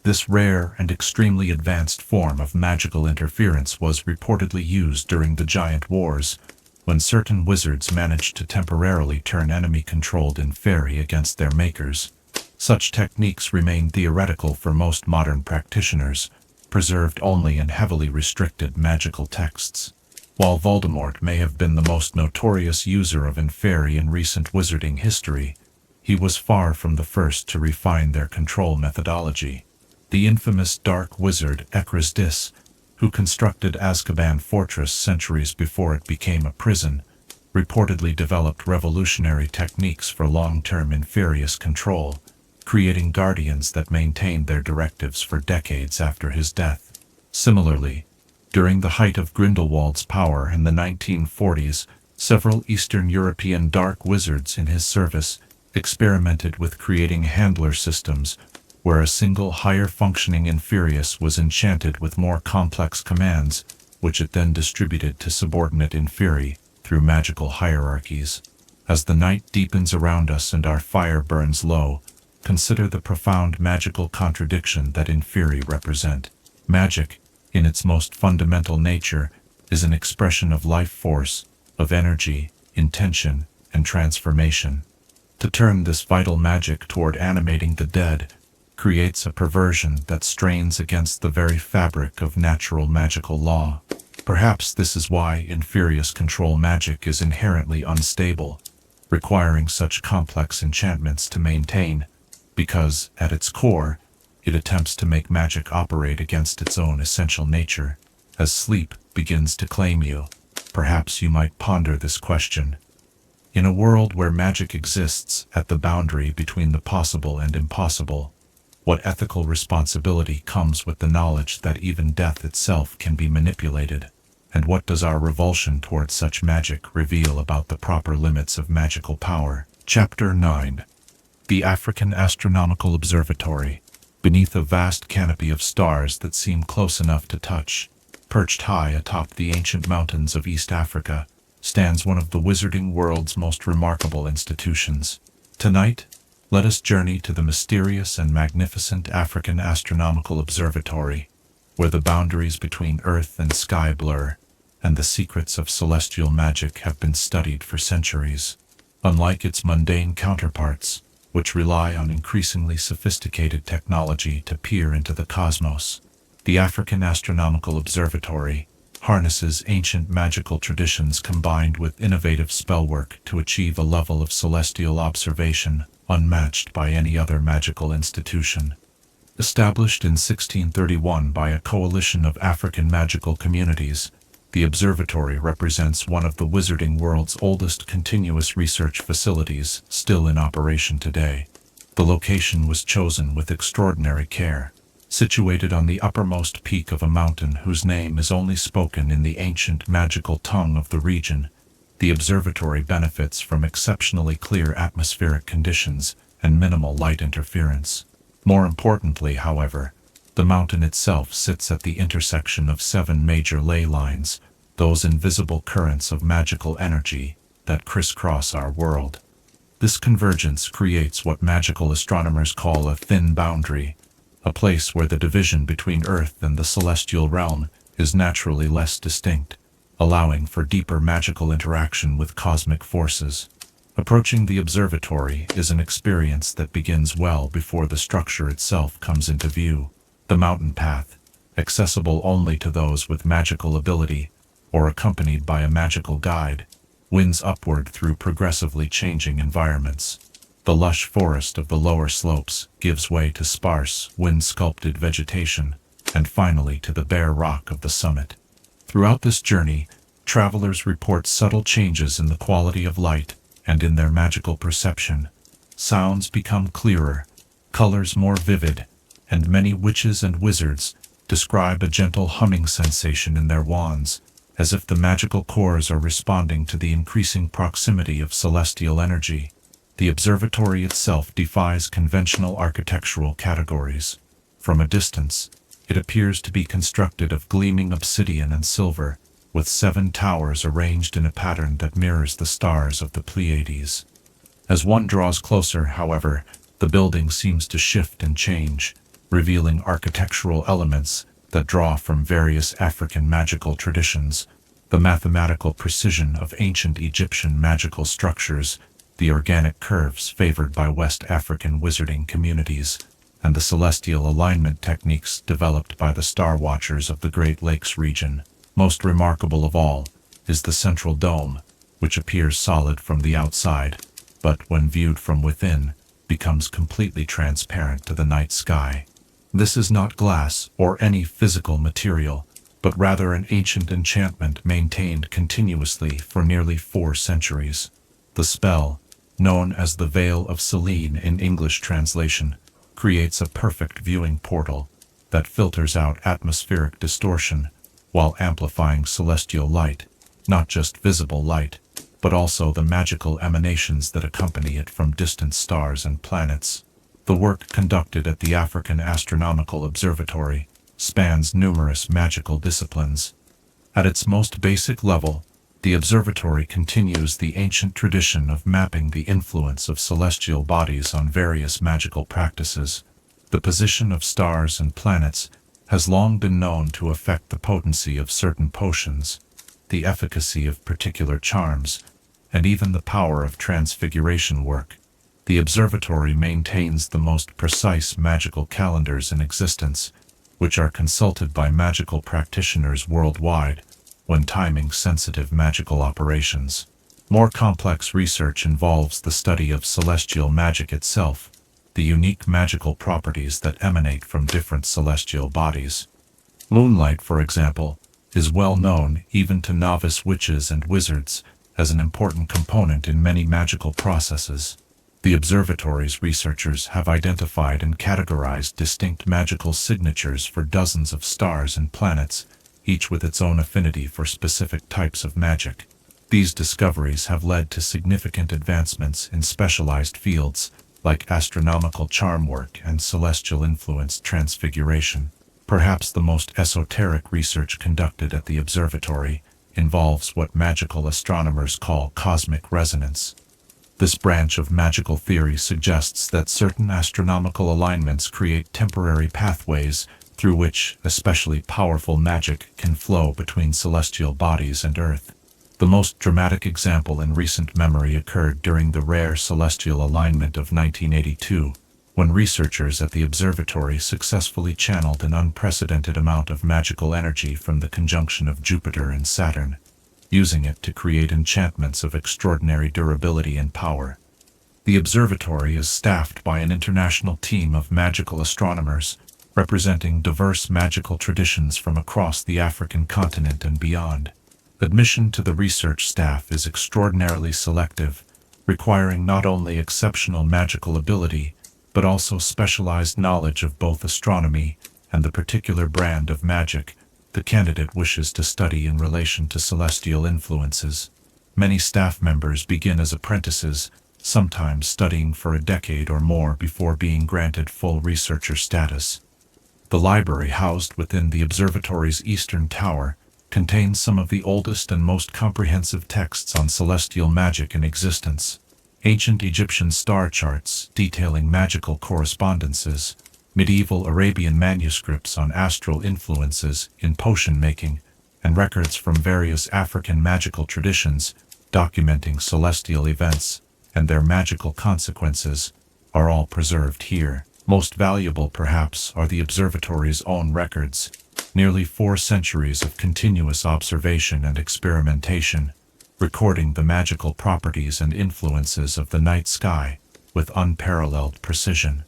This rare and extremely advanced form of magical interference was reportedly used during the Giant Wars, when certain wizards managed to temporarily turn enemy-controlled Inferi against their makers. Such techniques remain theoretical for most modern practitioners, preserved only in heavily restricted magical texts. While Voldemort may have been the most notorious user of Inferi in recent wizarding history, he was far from the first to refine their control methodology. The infamous dark wizard Ekris Dis, who constructed Azkaban Fortress centuries before it became a prison, reportedly developed revolutionary techniques for long-term Inferius control, creating guardians that maintained their directives for decades after his death. Similarly, during the height of Grindelwald's power in the 1940s, several Eastern European dark wizards in his service experimented with creating handler systems where a single higher-functioning Inferius was enchanted with more complex commands, which it then distributed to subordinate Inferi through magical hierarchies. As the night deepens around us and our fire burns low, consider the profound magical contradiction that Inferi represent. Magic, in its most fundamental nature, is an expression of life force, of energy, intention, and transformation. To turn this vital magic toward animating the dead creates a perversion that strains against the very fabric of natural magical law. Perhaps this is why Inferius control magic is inherently unstable, requiring such complex enchantments to maintain, because, at its core, it attempts to make magic operate against its own essential nature. As sleep begins to claim you, perhaps you might ponder this question. In a world where magic exists at the boundary between the possible and impossible, what ethical responsibility comes with the knowledge that even death itself can be manipulated? And what does our revulsion towards such magic reveal about the proper limits of magical power? Chapter 9. The African Astronomical Observatory. Beneath a vast canopy of stars that seem close enough to touch, perched high atop the ancient mountains of East Africa, stands one of the wizarding world's most remarkable institutions. Tonight, let us journey to the mysterious and magnificent African Astronomical Observatory, where the boundaries between earth and sky blur, and the secrets of celestial magic have been studied for centuries. Unlike its mundane counterparts, which rely on increasingly sophisticated technology to peer into the cosmos, the African Astronomical Observatory harnesses ancient magical traditions combined with innovative spellwork to achieve a level of celestial observation unmatched by any other magical institution. Established in 1631 by a coalition of African magical communities, the observatory represents one of the wizarding world's oldest continuous research facilities still in operation today. The location was chosen with extraordinary care. Situated on the uppermost peak of a mountain whose name is only spoken in the ancient magical tongue of the region, the observatory benefits from exceptionally clear atmospheric conditions and minimal light interference. More importantly, however, the mountain itself sits at the intersection of 7 major ley lines, those invisible currents of magical energy that crisscross our world. This convergence creates what magical astronomers call a thin boundary, a place where the division between Earth and the celestial realm is naturally less distinct, allowing for deeper magical interaction with cosmic forces. Approaching the observatory is an experience that begins well before the structure itself comes into view. The mountain path, accessible only to those with magical ability, or accompanied by a magical guide, winds upward through progressively changing environments. The lush forest of the lower slopes gives way to sparse, wind-sculpted vegetation, and finally to the bare rock of the summit. Throughout this journey, travelers report subtle changes in the quality of light and in their magical perception. Sounds become clearer, colors more vivid, and many witches and wizards describe a gentle humming sensation in their wands, as if the magical cores are responding to the increasing proximity of celestial energy. The observatory itself defies conventional architectural categories. From a distance, it appears to be constructed of gleaming obsidian and silver, with 7 towers arranged in a pattern that mirrors the stars of the Pleiades. As one draws closer, however, the building seems to shift and change, revealing architectural elements that draw from various African magical traditions, the mathematical precision of ancient Egyptian magical structures, the organic curves favored by West African wizarding communities, and the celestial alignment techniques developed by the Star Watchers of the Great Lakes region. Most remarkable of all is the central dome, which appears solid from the outside, but when viewed from within, becomes completely transparent to the night sky. This is not glass or any physical material, but rather an ancient enchantment maintained continuously for nearly 4 centuries. The spell, known as the Veil of Selene in English translation, creates a perfect viewing portal that filters out atmospheric distortion while amplifying celestial light, not just visible light, but also the magical emanations that accompany it from distant stars and planets. The work conducted at the African Astronomical Observatory spans numerous magical disciplines. At its most basic level, the observatory continues the ancient tradition of mapping the influence of celestial bodies on various magical practices. The position of stars and planets has long been known to affect the potency of certain potions, the efficacy of particular charms, and even the power of transfiguration work. The observatory maintains the most precise magical calendars in existence, which are consulted by magical practitioners worldwide when timing sensitive magical operations. More complex research involves the study of celestial magic itself, the unique magical properties that emanate from different celestial bodies. Moonlight, for example, is well known even to novice witches and wizards as an important component in many magical processes. The observatory's researchers have identified and categorized distinct magical signatures for dozens of stars and planets, each with its own affinity for specific types of magic. These discoveries have led to significant advancements in specialized fields like astronomical charm work and celestial influence transfiguration. Perhaps the most esoteric research conducted at the observatory involves what magical astronomers call cosmic resonance. This branch of magical theory suggests that certain astronomical alignments create temporary pathways through which especially powerful magic can flow between celestial bodies and Earth. The most dramatic example in recent memory occurred during the rare celestial alignment of 1982, when researchers at the observatory successfully channeled an unprecedented amount of magical energy from the conjunction of Jupiter and Saturn, using it to create enchantments of extraordinary durability and power. The observatory is staffed by an international team of magical astronomers, representing diverse magical traditions from across the African continent and beyond. Admission to the research staff is extraordinarily selective, requiring not only exceptional magical ability, but also specialized knowledge of both astronomy and the particular brand of magic the candidate wishes to study in relation to celestial influences. Many staff members begin as apprentices, sometimes studying for a decade or more before being granted full researcher status. The library housed within the observatory's eastern tower contains some of the oldest and most comprehensive texts on celestial magic in existence. Ancient Egyptian star charts detailing magical correspondences, medieval Arabian manuscripts on astral influences in potion making, and records from various African magical traditions documenting celestial events and their magical consequences are all preserved here. Most valuable, perhaps, are the observatory's own records, nearly 4 centuries of continuous observation and experimentation, recording the magical properties and influences of the night sky with unparalleled precision.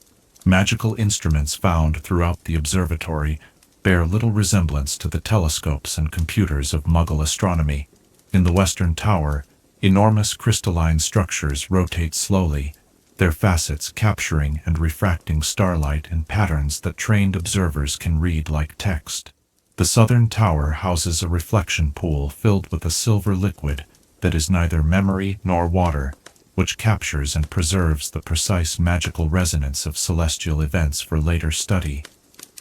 Magical instruments found throughout the observatory bear little resemblance to the telescopes and computers of Mughal astronomy. In the western tower, enormous crystalline structures rotate slowly, their facets capturing and refracting starlight in patterns that trained observers can read like text. The southern tower houses a reflection pool filled with a silver liquid that is neither memory nor water, which captures and preserves the precise magical resonance of celestial events for later study.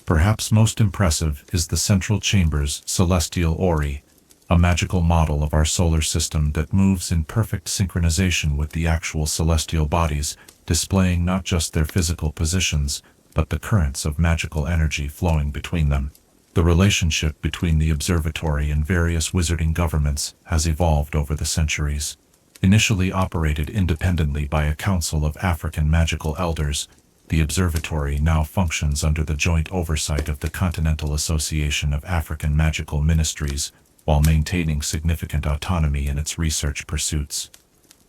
Perhaps most impressive is the central chamber's celestial orrery, a magical model of our solar system that moves in perfect synchronization with the actual celestial bodies, displaying not just their physical positions, but the currents of magical energy flowing between them. The relationship between the observatory and various wizarding governments has evolved over the centuries. Initially operated independently by a council of African magical elders, the observatory now functions under the joint oversight of the Continental Association of African Magical Ministries, while maintaining significant autonomy in its research pursuits.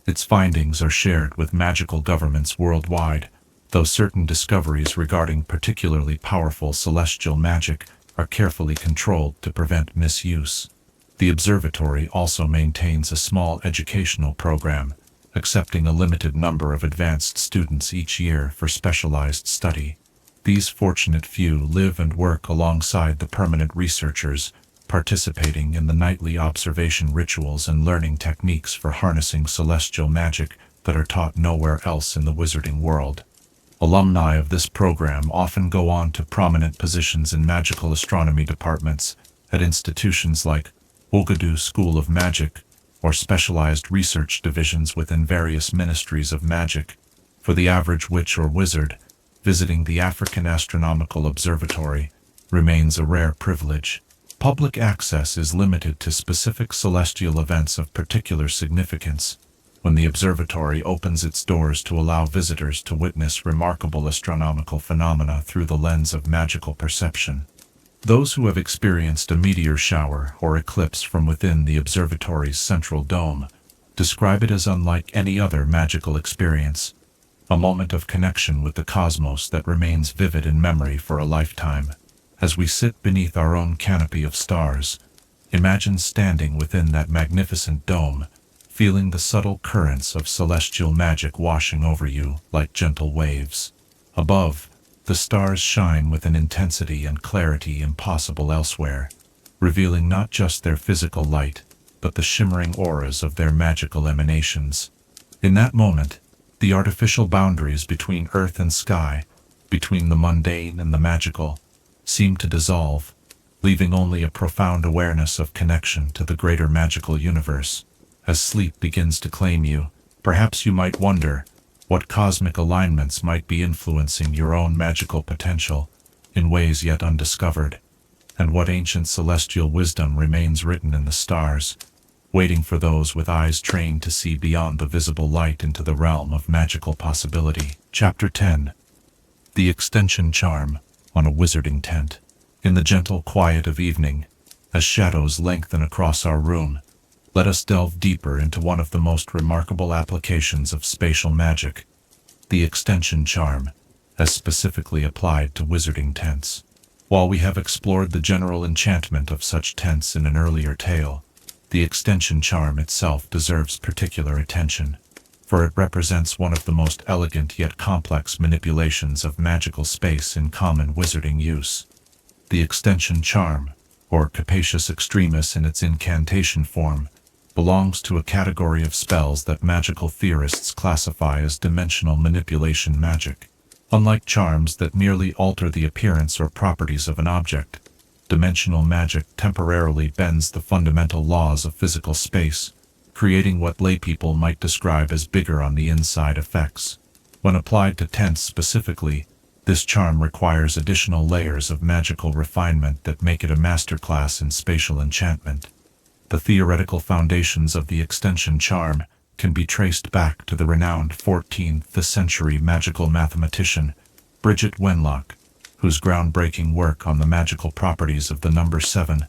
Its findings are shared with magical governments worldwide, though certain discoveries regarding particularly powerful celestial magic are are carefully controlled to prevent misuse. The observatory also maintains a small educational program, accepting a limited number of advanced students each year for specialized study. These fortunate few live and work alongside the permanent researchers, participating in the nightly observation rituals and learning techniques for harnessing celestial magic that are taught nowhere else in the wizarding world. Alumni of this program often go on to prominent positions in magical astronomy departments at institutions like Ogadou School of Magic, or specialized research divisions within various ministries of magic. For the average witch or wizard, visiting the African Astronomical Observatory remains a rare privilege. Public access is limited to specific celestial events of particular significance, when the observatory opens its doors to allow visitors to witness remarkable astronomical phenomena through the lens of magical perception. Those who have experienced a meteor shower or eclipse from within the observatory's central dome describe it as unlike any other magical experience, a moment of connection with the cosmos that remains vivid in memory for a lifetime. As we sit beneath our own canopy of stars, imagine standing within that magnificent dome, feeling the subtle currents of celestial magic washing over you like gentle waves. Above, the stars shine with an intensity and clarity impossible elsewhere, revealing not just their physical light, but the shimmering auras of their magical emanations. In that moment, the artificial boundaries between earth and sky, between the mundane and the magical, seem to dissolve, leaving only a profound awareness of connection to the greater magical universe. As sleep begins to claim you, perhaps you might wonder what cosmic alignments might be influencing your own magical potential in ways yet undiscovered, and what ancient celestial wisdom remains written in the stars, waiting for those with eyes trained to see beyond the visible light into the realm of magical possibility. Chapter 10. The Extension Charm on a Wizarding Tent. In the gentle quiet of evening, as shadows lengthen across our room, let us delve deeper into one of the most remarkable applications of spatial magic, the extension charm, as specifically applied to wizarding tents. While we have explored the general enchantment of such tents in an earlier tale, the extension charm itself deserves particular attention, for it represents one of the most elegant yet complex manipulations of magical space in common wizarding use. The extension charm, or capacious extremis in its incantation form, belongs to a category of spells that magical theorists classify as dimensional manipulation magic. Unlike charms that merely alter the appearance or properties of an object, dimensional magic temporarily bends the fundamental laws of physical space, creating what laypeople might describe as bigger on the inside effects. When applied to tents specifically, this charm requires additional layers of magical refinement that make it a masterclass in spatial enchantment. The theoretical foundations of the extension charm can be traced back to the renowned 14th century magical mathematician Bridget Wenlock, whose groundbreaking work on the magical properties of the number 7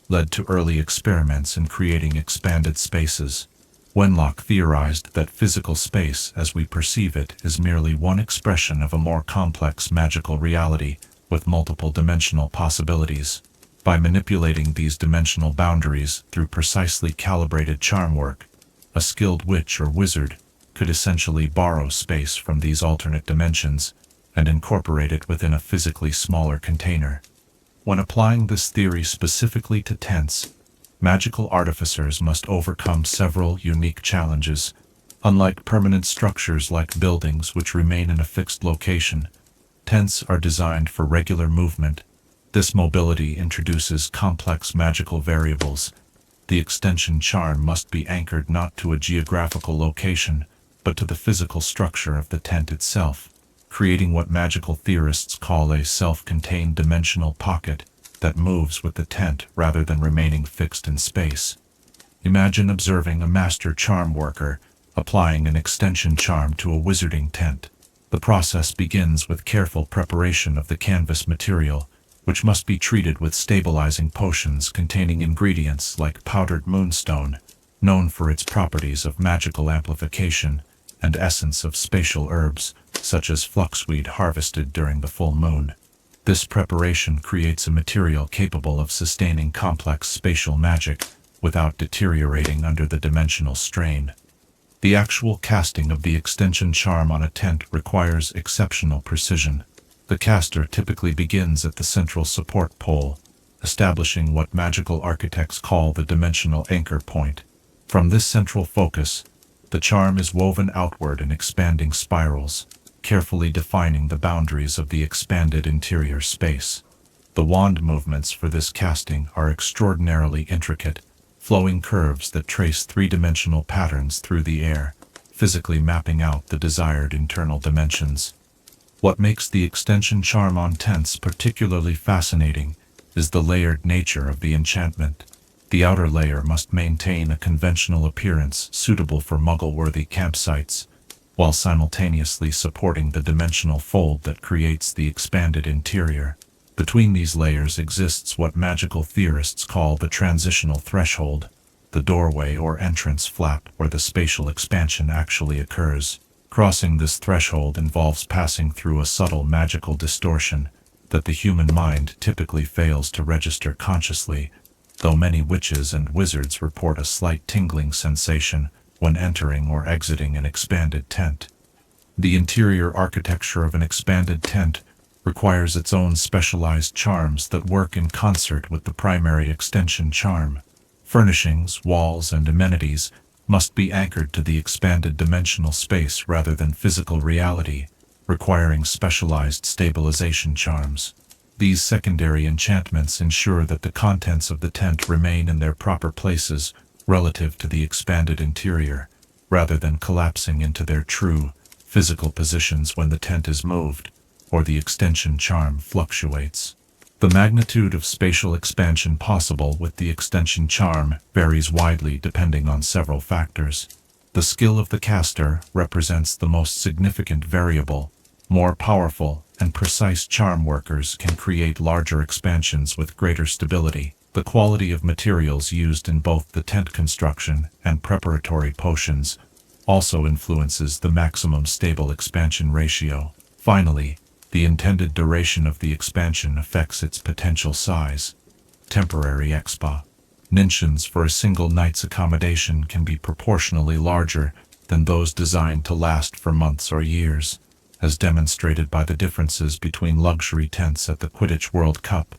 led to early experiments in creating expanded spaces. Wenlock theorized that physical space as we perceive it is merely one expression of a more complex magical reality with multiple dimensional possibilities. By manipulating these dimensional boundaries through precisely calibrated charm work, a skilled witch or wizard could essentially borrow space from these alternate dimensions and incorporate it within a physically smaller container. When applying this theory specifically to tents, magical artificers must overcome several unique challenges. Unlike permanent structures like buildings which remain in a fixed location, tents are designed for regular movement. This mobility introduces complex magical variables. The extension charm must be anchored not to a geographical location, but to the physical structure of the tent itself, creating what magical theorists call a self-contained dimensional pocket that moves with the tent rather than remaining fixed in space. Imagine observing a master charm worker applying an extension charm to a wizarding tent. The process begins with careful preparation of the canvas material, which must be treated with stabilizing potions containing ingredients like powdered moonstone, known for its properties of magical amplification, and essence of spatial herbs, such as fluxweed harvested during the full moon. This preparation creates a material capable of sustaining complex spatial magic without deteriorating under the dimensional strain. The actual casting of the extension charm on a tent requires exceptional precision. The caster typically begins at the central support pole, establishing what magical architects call the dimensional anchor point. From this central focus, the charm is woven outward in expanding spirals, carefully defining the boundaries of the expanded interior space. The wand movements for this casting are extraordinarily intricate, flowing curves that trace three-dimensional patterns through the air, physically mapping out the desired internal dimensions. What makes the extension charm on tents particularly fascinating is the layered nature of the enchantment. The outer layer must maintain a conventional appearance suitable for Muggle-worthy campsites, while simultaneously supporting the dimensional fold that creates the expanded interior. Between these layers exists what magical theorists call the transitional threshold, the doorway or entrance flap where the spatial expansion actually occurs. Crossing this threshold involves passing through a subtle magical distortion that the human mind typically fails to register consciously, though many witches and wizards report a slight tingling sensation when entering or exiting an expanded tent. The interior architecture of an expanded tent requires its own specialized charms that work in concert with the primary extension charm. Furnishings, walls, and amenities must be anchored to the expanded dimensional space rather than physical reality, requiring specialized stabilization charms. These secondary enchantments ensure that the contents of the tent remain in their proper places relative to the expanded interior, rather than collapsing into their true, physical positions when the tent is moved, or the extension charm fluctuates. The magnitude of spatial expansion possible with the extension charm varies widely depending on several factors. The skill of the caster represents the most significant variable. More powerful and precise charm workers can create larger expansions with greater stability. The quality of materials used in both the tent construction and preparatory potions also influences the maximum stable expansion ratio. Finally, the intended duration of the expansion affects its potential size. Temporary expansions for a single night's accommodation can be proportionally larger than those designed to last for months or years, as demonstrated by the differences between luxury tents at the Quidditch World Cup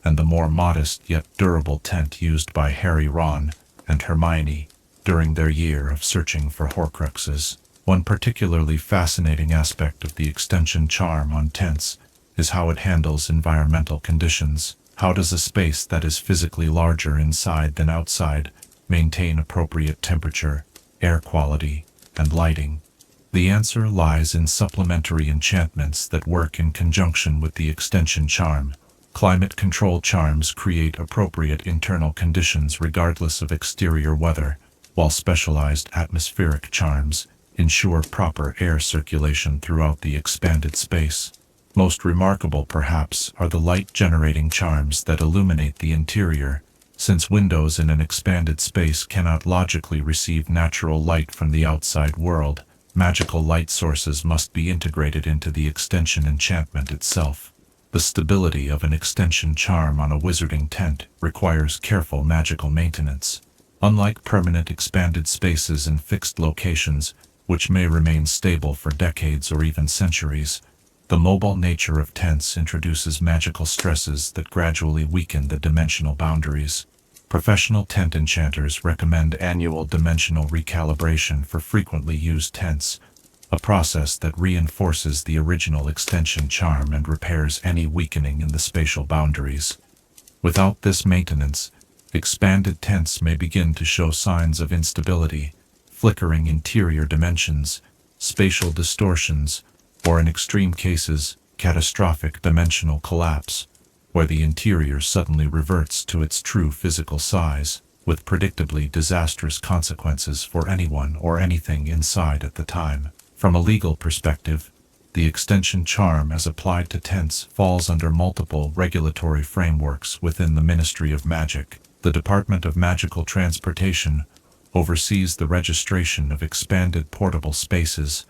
and the more modest yet durable tent used by Harry, Ron, and Hermione during their year of searching for Horcruxes. One particularly fascinating aspect of the extension charm on tents is how it handles environmental conditions. How does a space that is physically larger inside than outside maintain appropriate temperature, air quality, and lighting? The answer lies in supplementary enchantments that work in conjunction with the extension charm. Climate control charms create appropriate internal conditions regardless of exterior weather, while specialized atmospheric charms ensure proper air circulation throughout the expanded space. Most remarkable, perhaps, are the light-generating charms that illuminate the interior. Since windows in an expanded space cannot logically receive natural light from the outside world, magical light sources must be integrated into the extension enchantment itself. The stability of an extension charm on a wizarding tent requires careful magical maintenance. Unlike permanent expanded spaces in fixed locations, which may remain stable for decades or even centuries, the mobile nature of tents introduces magical stresses that gradually weaken the dimensional boundaries. Professional tent enchanters recommend annual dimensional recalibration for frequently used tents, a process that reinforces the original extension charm and repairs any weakening in the spatial boundaries. Without this maintenance, expanded tents may begin to show signs of instability, flickering interior dimensions, spatial distortions, or in extreme cases, catastrophic dimensional collapse, where the interior suddenly reverts to its true physical size, with predictably disastrous consequences for anyone or anything inside at the time. From a legal perspective, the extension charm as applied to tents falls under multiple regulatory frameworks within the Ministry of Magic. The Department of Magical Transportation oversees the registration of expanded portable spaces,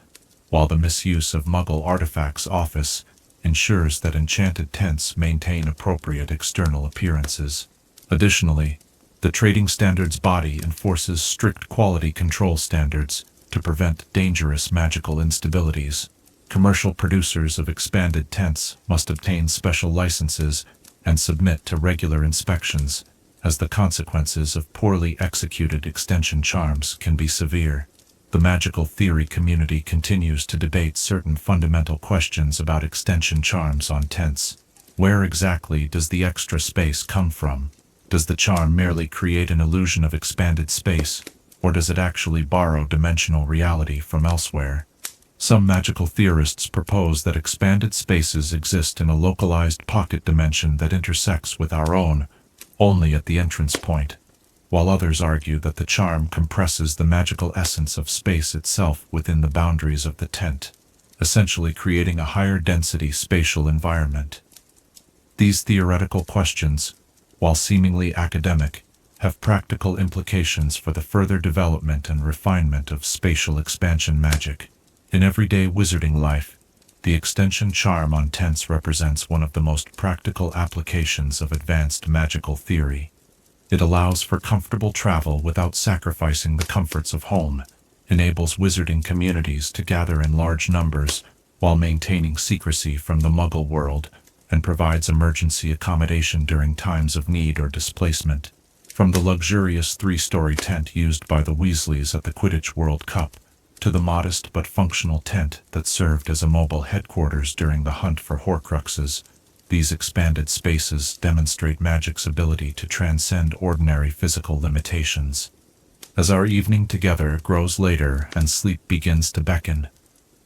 while the Misuse of Muggle Artifacts Office ensures that enchanted tents maintain appropriate external appearances. Additionally, the trading standards body enforces strict quality control standards to prevent dangerous magical instabilities. Commercial producers of expanded tents must obtain special licenses and submit to regular inspections, as the consequences of poorly executed extension charms can be severe. The magical theory community continues to debate certain fundamental questions about extension charms on tents. Where exactly does the extra space come from? Does the charm merely create an illusion of expanded space, or does it actually borrow dimensional reality from elsewhere? Some magical theorists propose that expanded spaces exist in a localized pocket dimension that intersects with our own, only at the entrance point, while others argue that the charm compresses the magical essence of space itself within the boundaries of the tent, essentially creating a higher density spatial environment. These theoretical questions, while seemingly academic, have practical implications for the further development and refinement of spatial expansion magic. In everyday wizarding life, the extension charm on tents represents one of the most practical applications of advanced magical theory. It allows for comfortable travel without sacrificing the comforts of home, enables wizarding communities to gather in large numbers while maintaining secrecy from the Muggle world, and provides emergency accommodation during times of need or displacement. From the luxurious 3-story tent used by the Weasleys at the Quidditch World Cup, to the modest but functional tent that served as a mobile headquarters during the hunt for Horcruxes, these expanded spaces demonstrate magic's ability to transcend ordinary physical limitations. As our evening together grows later and sleep begins to beckon,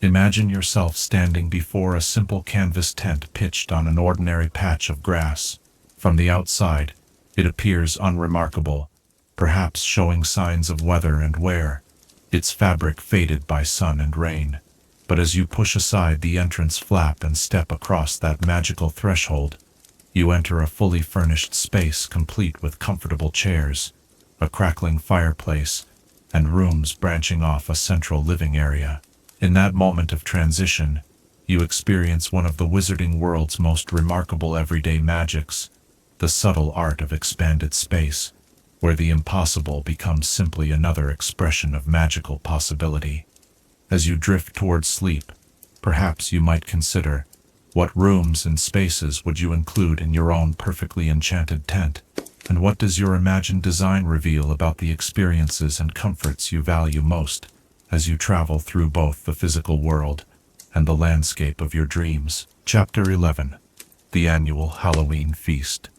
imagine yourself standing before a simple canvas tent pitched on an ordinary patch of grass. From the outside, it appears unremarkable, perhaps showing signs of weather and wear, its fabric faded by sun and rain. But as you push aside the entrance flap and step across that magical threshold, you enter a fully furnished space complete with comfortable chairs, a crackling fireplace, and rooms branching off a central living area. In that moment of transition, you experience one of the wizarding world's most remarkable everyday magics, the subtle art of expanded space, where the impossible becomes simply another expression of magical possibility. As you drift towards sleep, perhaps you might consider, what rooms and spaces would you include in your own perfectly enchanted tent, and what does your imagined design reveal about the experiences and comforts you value most as you travel through both the physical world and the landscape of your dreams? Chapter 11. The Annual Halloween Feast.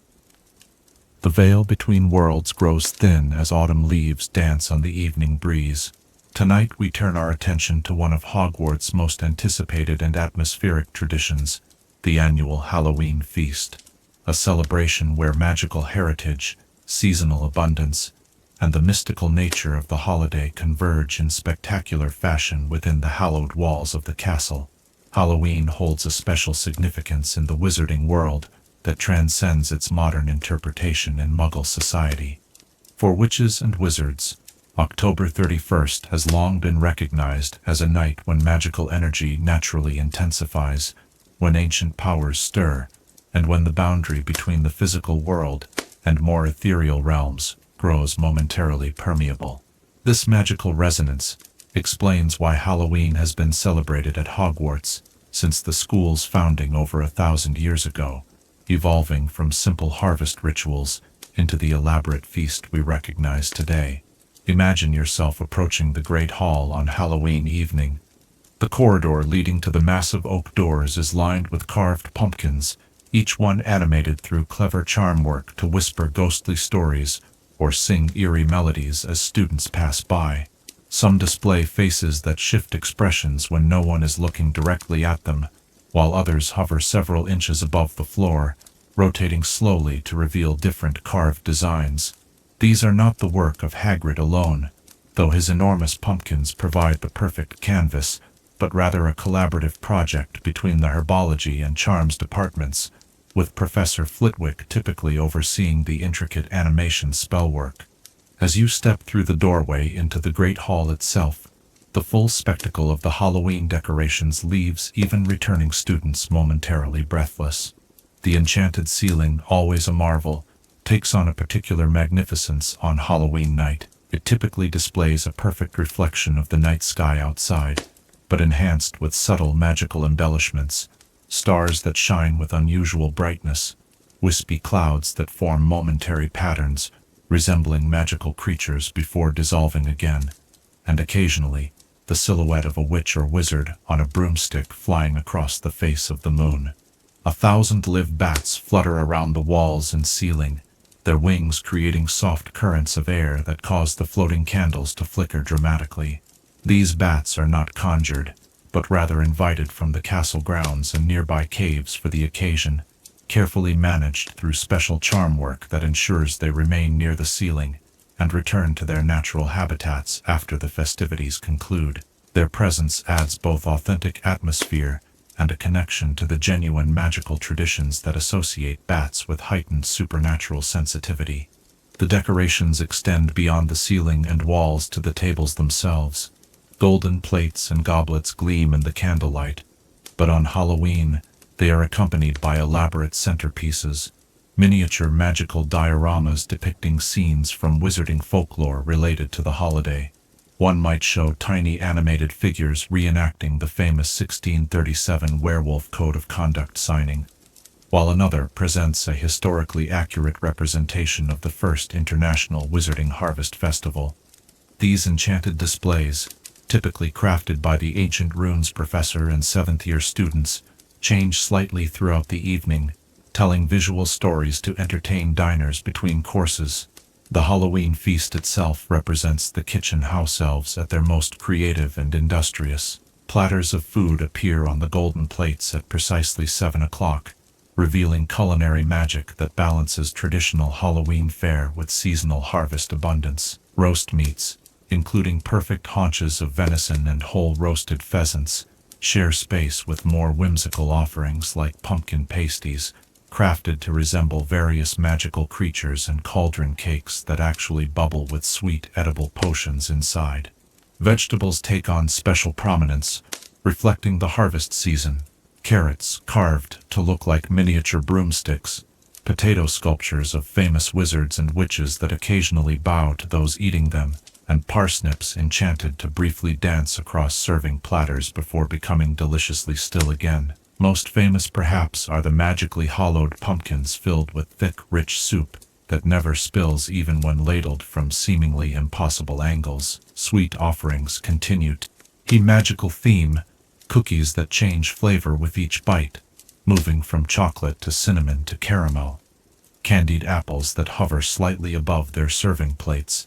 The veil between worlds grows thin as autumn leaves dance on the evening breeze. Tonight we turn our attention to one of Hogwarts' most anticipated and atmospheric traditions, the annual Halloween Feast, a celebration where magical heritage, seasonal abundance, and the mystical nature of the holiday converge in spectacular fashion within the hallowed walls of the castle. Halloween holds a special significance in the wizarding world that transcends its modern interpretation in Muggle society. For witches and wizards, October 31st has long been recognized as a night when magical energy naturally intensifies, when ancient powers stir, and when the boundary between the physical world and more ethereal realms grows momentarily permeable. This magical resonance explains why Halloween has been celebrated at Hogwarts since the school's founding over 1,000 years ago, evolving from simple harvest rituals into the elaborate feast we recognize today. Imagine yourself approaching the Great Hall on Halloween evening. The corridor leading to the massive oak doors is lined with carved pumpkins, each one animated through clever charm work to whisper ghostly stories or sing eerie melodies as students pass by. Some display faces that shift expressions when no one is looking directly at them, while others hover several inches above the floor, rotating slowly to reveal different carved designs. These are not the work of Hagrid alone, though his enormous pumpkins provide the perfect canvas, but rather a collaborative project between the herbology and charms departments, with Professor Flitwick typically overseeing the intricate animation spellwork. As you step through the doorway into the Great Hall itself, The full spectacle of the Halloween decorations leaves even returning students momentarily breathless. The enchanted ceiling, always a marvel, takes on a particular magnificence on Halloween night. It typically displays a perfect reflection of the night sky outside, but enhanced with subtle magical embellishments, stars that shine with unusual brightness, wispy clouds that form momentary patterns resembling magical creatures before dissolving again, and occasionally, the silhouette of a witch or wizard on a broomstick flying across the face of the moon. 1,000 live bats flutter around the walls and ceiling, their wings creating soft currents of air that cause the floating candles to flicker dramatically. These bats are not conjured, but rather invited from the castle grounds and nearby caves for the occasion, carefully managed through special charm work that ensures they remain near the ceiling and return to their natural habitats after the festivities conclude. Their presence adds both authentic atmosphere and a connection to the genuine magical traditions that associate bats with heightened supernatural sensitivity. The decorations extend beyond the ceiling and walls to the tables themselves. Golden plates and goblets gleam in the candlelight, but on Halloween, they are accompanied by elaborate centerpieces, miniature magical dioramas depicting scenes from wizarding folklore related to the holiday. One might show tiny animated figures reenacting the famous 1637 werewolf code of conduct signing, while another presents a historically accurate representation of the first International Wizarding Harvest Festival. These enchanted displays, typically crafted by the ancient runes professor and 7th-year students, change slightly throughout the evening, telling visual stories to entertain diners between courses. The Halloween feast itself represents the kitchen house elves at their most creative and industrious. Platters of food appear on the golden plates at precisely 7 o'clock, revealing culinary magic that balances traditional Halloween fare with seasonal harvest abundance. Roast meats, including perfect haunches of venison and whole roasted pheasants, share space with more whimsical offerings like pumpkin pasties, crafted to resemble various magical creatures, and cauldron cakes that actually bubble with sweet edible potions inside. Vegetables take on special prominence, reflecting the harvest season. Carrots carved to look like miniature broomsticks, potato sculptures of famous wizards and witches that occasionally bow to those eating them, and parsnips enchanted to briefly dance across serving platters before becoming deliciously still again. Most famous perhaps are the magically hollowed pumpkins filled with thick, rich soup that never spills even when ladled from seemingly impossible angles. Sweet offerings continue a magical theme, cookies that change flavor with each bite, moving from chocolate to cinnamon to caramel, candied apples that hover slightly above their serving plates,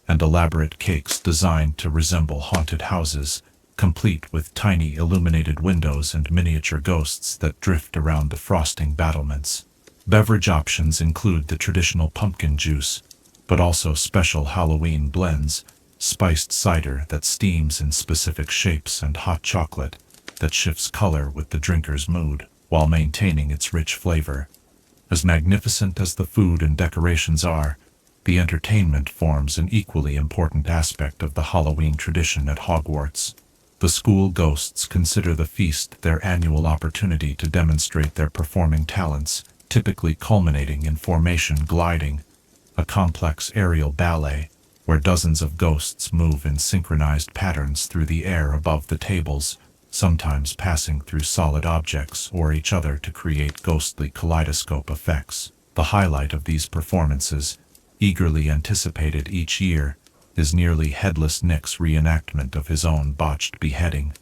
and elaborate cakes designed to resemble haunted houses, complete with tiny illuminated windows and miniature ghosts that drift around the frosting battlements. Beverage options include the traditional pumpkin juice, but also special Halloween blends, spiced cider that steams in specific shapes, and hot chocolate that shifts color with the drinker's mood while maintaining its rich flavor. As magnificent as the food and decorations are, the entertainment forms an equally important aspect of the Halloween tradition at Hogwarts. The school ghosts consider the feast their annual opportunity to demonstrate their performing talents, typically culminating in formation gliding, a complex aerial ballet where dozens of ghosts move in synchronized patterns through the air above the tables, sometimes passing through solid objects or each other to create ghostly kaleidoscope effects. The highlight of these performances, eagerly anticipated each year, is nearly Headless Nick's reenactment of his own botched beheading.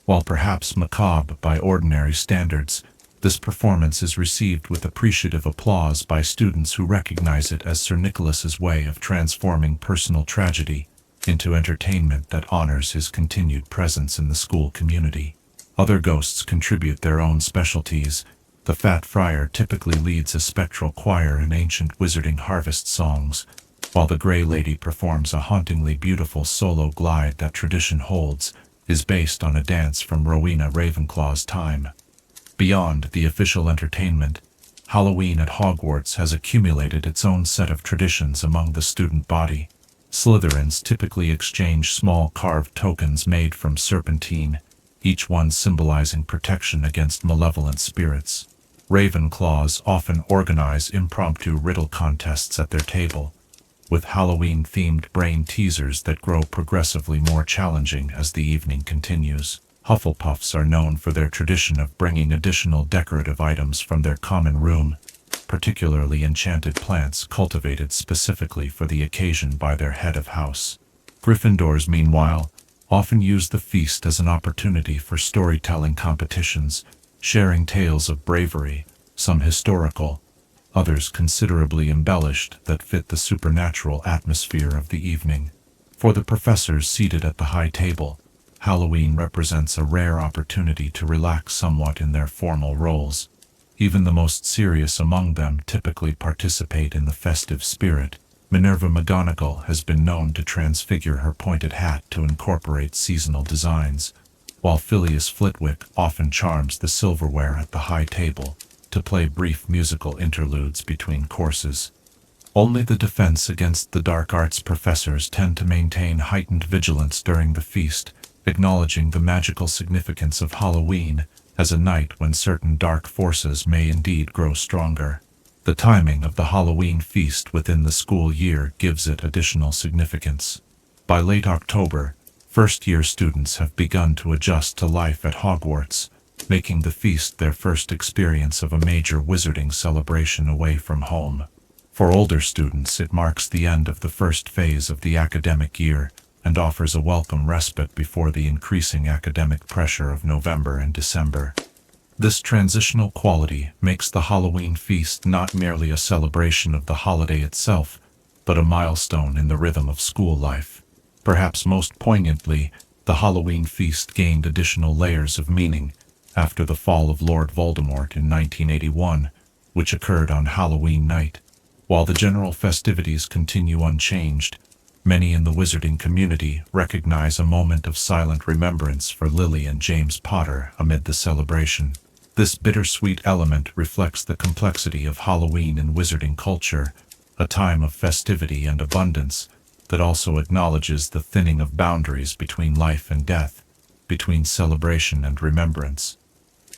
While perhaps macabre by ordinary standards, this performance is received with appreciative applause by students who recognize it as Sir Nicholas's way of transforming personal tragedy into entertainment that honors his continued presence in the school community. Other ghosts contribute their own specialties. The Fat Friar typically leads a spectral choir in ancient wizarding harvest songs, while the Grey Lady performs a hauntingly beautiful solo glide that tradition holds is based on a dance from Rowena Ravenclaw's time. Beyond the official entertainment, Halloween at Hogwarts has accumulated its own set of traditions among the student body. Slytherins typically exchange small carved tokens made from serpentine, each one symbolizing protection against malevolent spirits. Ravenclaws often organize impromptu riddle contests at their table, with Halloween-themed brain teasers that grow progressively more challenging as the evening continues. Hufflepuffs are known for their tradition of bringing additional decorative items from their common room, particularly enchanted plants cultivated specifically for the occasion by their head of house. Gryffindors, meanwhile, often use the feast as an opportunity for storytelling competitions, sharing tales of bravery, some historical, others considerably embellished, that fit the supernatural atmosphere of the evening. For the professors seated at the high table, Halloween represents a rare opportunity to relax somewhat in their formal roles. Even the most serious among them typically participate in the festive spirit. Minerva McGonagall has been known to transfigure her pointed hat to incorporate seasonal designs, while Phileas Flitwick often charms the silverware at the high table to play brief musical interludes between courses. Only the Defense Against the Dark Arts professors tend to maintain heightened vigilance during the feast, acknowledging the magical significance of Halloween as a night when certain dark forces may indeed grow stronger. The timing of the Halloween feast within the school year gives it additional significance. By late October, first-year students have begun to adjust to life at Hogwarts, making the feast their first experience of a major wizarding celebration away from home. For older students, it marks the end of the first phase of the academic year and offers a welcome respite before the increasing academic pressure of November and December. This transitional quality makes the Halloween feast not merely a celebration of the holiday itself, but a milestone in the rhythm of school life. Perhaps most poignantly, the Halloween feast gained additional layers of meaning after the fall of Lord Voldemort in 1981, which occurred on Halloween night. While the general festivities continue unchanged, many in the wizarding community recognize a moment of silent remembrance for Lily and James Potter amid the celebration. This bittersweet element reflects the complexity of Halloween in wizarding culture, a time of festivity and abundance that also acknowledges the thinning of boundaries between life and death, between celebration and remembrance.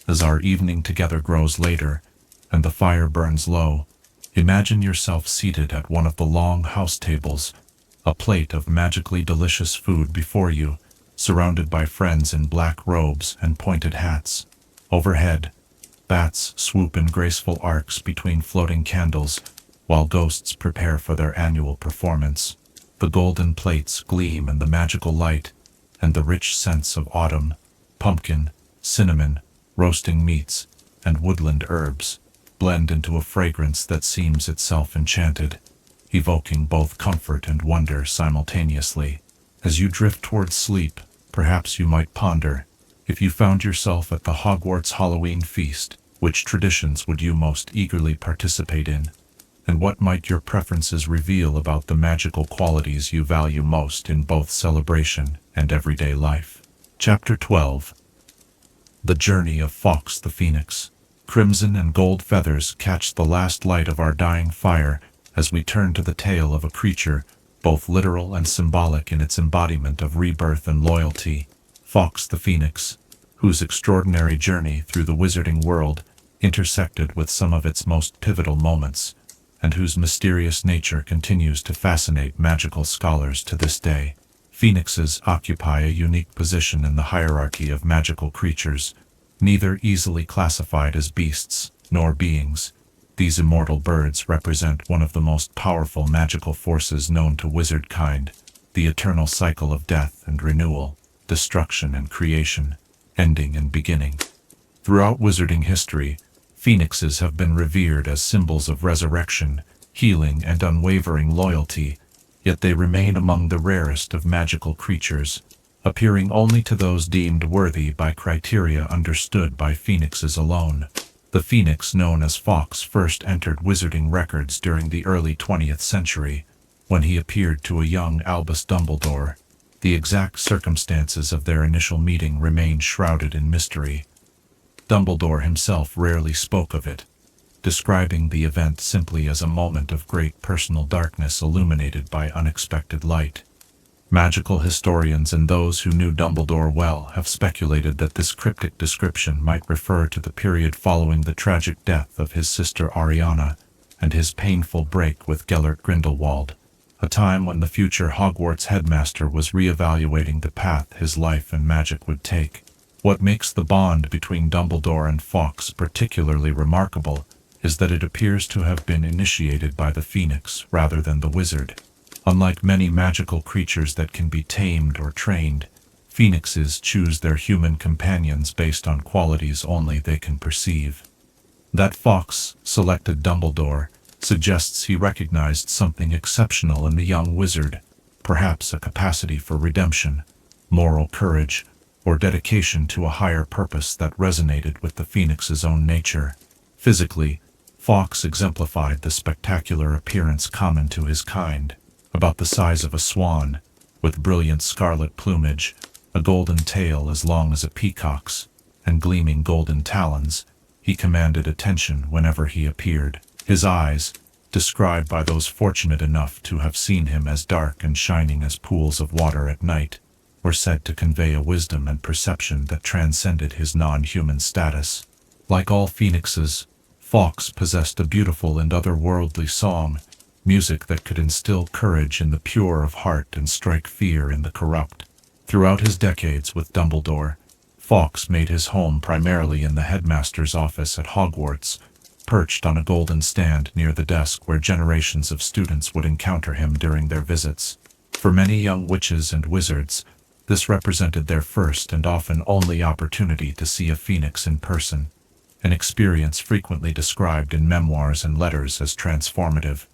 As our evening together grows later, and the fire burns low, imagine yourself seated at one of the long house tables, a plate of magically delicious food before you, surrounded by friends in black robes and pointed hats. Overhead, bats swoop in graceful arcs between floating candles, while ghosts prepare for their annual performance. The golden plates gleam in the magical light, and the rich scents of autumn, pumpkin, cinnamon, roasting meats, and woodland herbs blend into a fragrance that seems itself enchanted, evoking both comfort and wonder simultaneously. As you drift towards sleep, perhaps you might ponder, if you found yourself at the Hogwarts Halloween feast, which traditions would you most eagerly participate in? And what might your preferences reveal about the magical qualities you value most in both celebration and everyday life? Chapter 12. The Journey of Fawkes the Phoenix. Crimson and gold feathers catch the last light of our dying fire as we turn to the tale of a creature, both literal and symbolic in its embodiment of rebirth and loyalty. Fawkes the Phoenix, whose extraordinary journey through the wizarding world intersected with some of its most pivotal moments, and whose mysterious nature continues to fascinate magical scholars to this day. Phoenixes occupy a unique position in the hierarchy of magical creatures, neither easily classified as beasts nor beings. These immortal birds represent one of the most powerful magical forces known to wizard kind, the eternal cycle of death and renewal, destruction and creation, ending and beginning. Throughout wizarding history, phoenixes have been revered as symbols of resurrection, healing, and unwavering loyalty, yet they remain among the rarest of magical creatures, appearing only to those deemed worthy by criteria understood by phoenixes alone. The phoenix known as Fawkes first entered wizarding records during the early 20th century, when he appeared to a young Albus Dumbledore. The exact circumstances of their initial meeting remain shrouded in mystery. Dumbledore himself rarely spoke of it, describing the event simply as a moment of great personal darkness illuminated by unexpected light. Magical historians and those who knew Dumbledore well have speculated that this cryptic description might refer to the period following the tragic death of his sister Ariana and his painful break with Gellert Grindelwald, a time when the future Hogwarts headmaster was re-evaluating the path his life and magic would take. What makes the bond between Dumbledore and Fawkes particularly remarkable is that it appears to have been initiated by the Phoenix rather than the wizard. Unlike many magical creatures that can be tamed or trained, Phoenixes choose their human companions based on qualities only they can perceive. That Fawkes selected Dumbledore suggests he recognized something exceptional in the young wizard, perhaps a capacity for redemption, moral courage, or dedication to a higher purpose that resonated with the Phoenix's own nature. Physically, Fawkes exemplified the spectacular appearance common to his kind, about the size of a swan, with brilliant scarlet plumage, a golden tail as long as a peacock's, and gleaming golden talons. He commanded attention whenever he appeared. His eyes, described by those fortunate enough to have seen him as dark and shining as pools of water at night, were said to convey a wisdom and perception that transcended his non-human status. Like all Phoenixes, Fawkes possessed a beautiful and otherworldly song, music that could instill courage in the pure of heart and strike fear in the corrupt. Throughout his decades with Dumbledore, Fawkes made his home primarily in the headmaster's office at Hogwarts, perched on a golden stand near the desk where generations of students would encounter him during their visits. For many young witches and wizards, this represented their first and often only opportunity to see a Phoenix in person, an experience frequently described in memoirs and letters as transformative.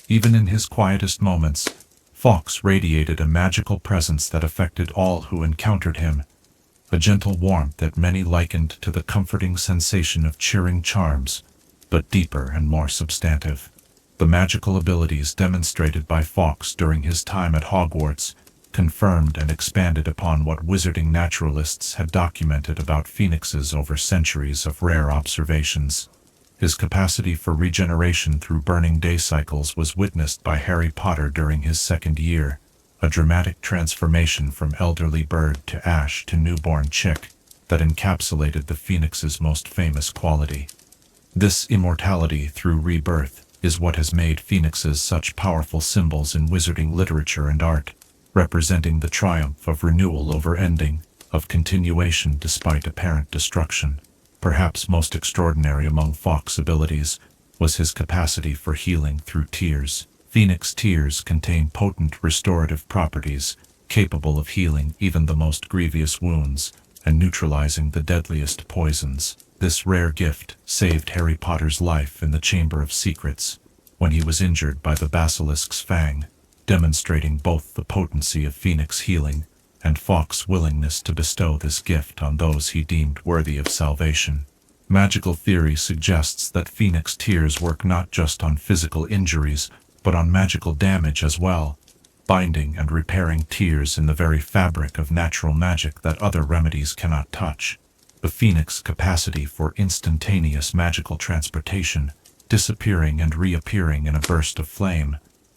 Even in his quietest moments, Fawkes radiated a magical presence that affected all who encountered him, a gentle warmth that many likened to the comforting sensation of cheering charms, but deeper and more substantive. The magical abilities demonstrated by Fawkes during his time at Hogwarts confirmed and expanded upon what wizarding naturalists had documented about Phoenixes over centuries of rare observations. His capacity for regeneration through burning day cycles was witnessed by Harry Potter during his second year, a dramatic transformation from elderly bird to ash to newborn chick that encapsulated the Phoenix's most famous quality. This immortality through rebirth is what has made Phoenixes such powerful symbols in wizarding literature and art, representing the triumph of renewal over ending, of continuation despite apparent destruction. Perhaps most extraordinary among Fawkes' abilities was his capacity for healing through tears. Phoenix tears contain potent restorative properties, capable of healing even the most grievous wounds and neutralizing the deadliest poisons. This rare gift saved Harry Potter's life in the Chamber of Secrets, when he was injured by the basilisk's fang, demonstrating both the potency of Phoenix healing and Fawkes' willingness to bestow this gift on those he deemed worthy of salvation. Magical theory suggests that Phoenix tears work not just on physical injuries, but on magical damage as well, binding and repairing tears in the very fabric of natural magic that other remedies cannot touch. The Phoenix capacity for instantaneous magical transportation, disappearing and reappearing in a burst of flame,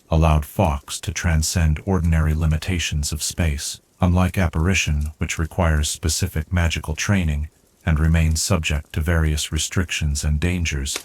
allowed Fawkes to transcend ordinary limitations of space. Unlike apparition, which requires specific magical training and remains subject to various restrictions and dangers,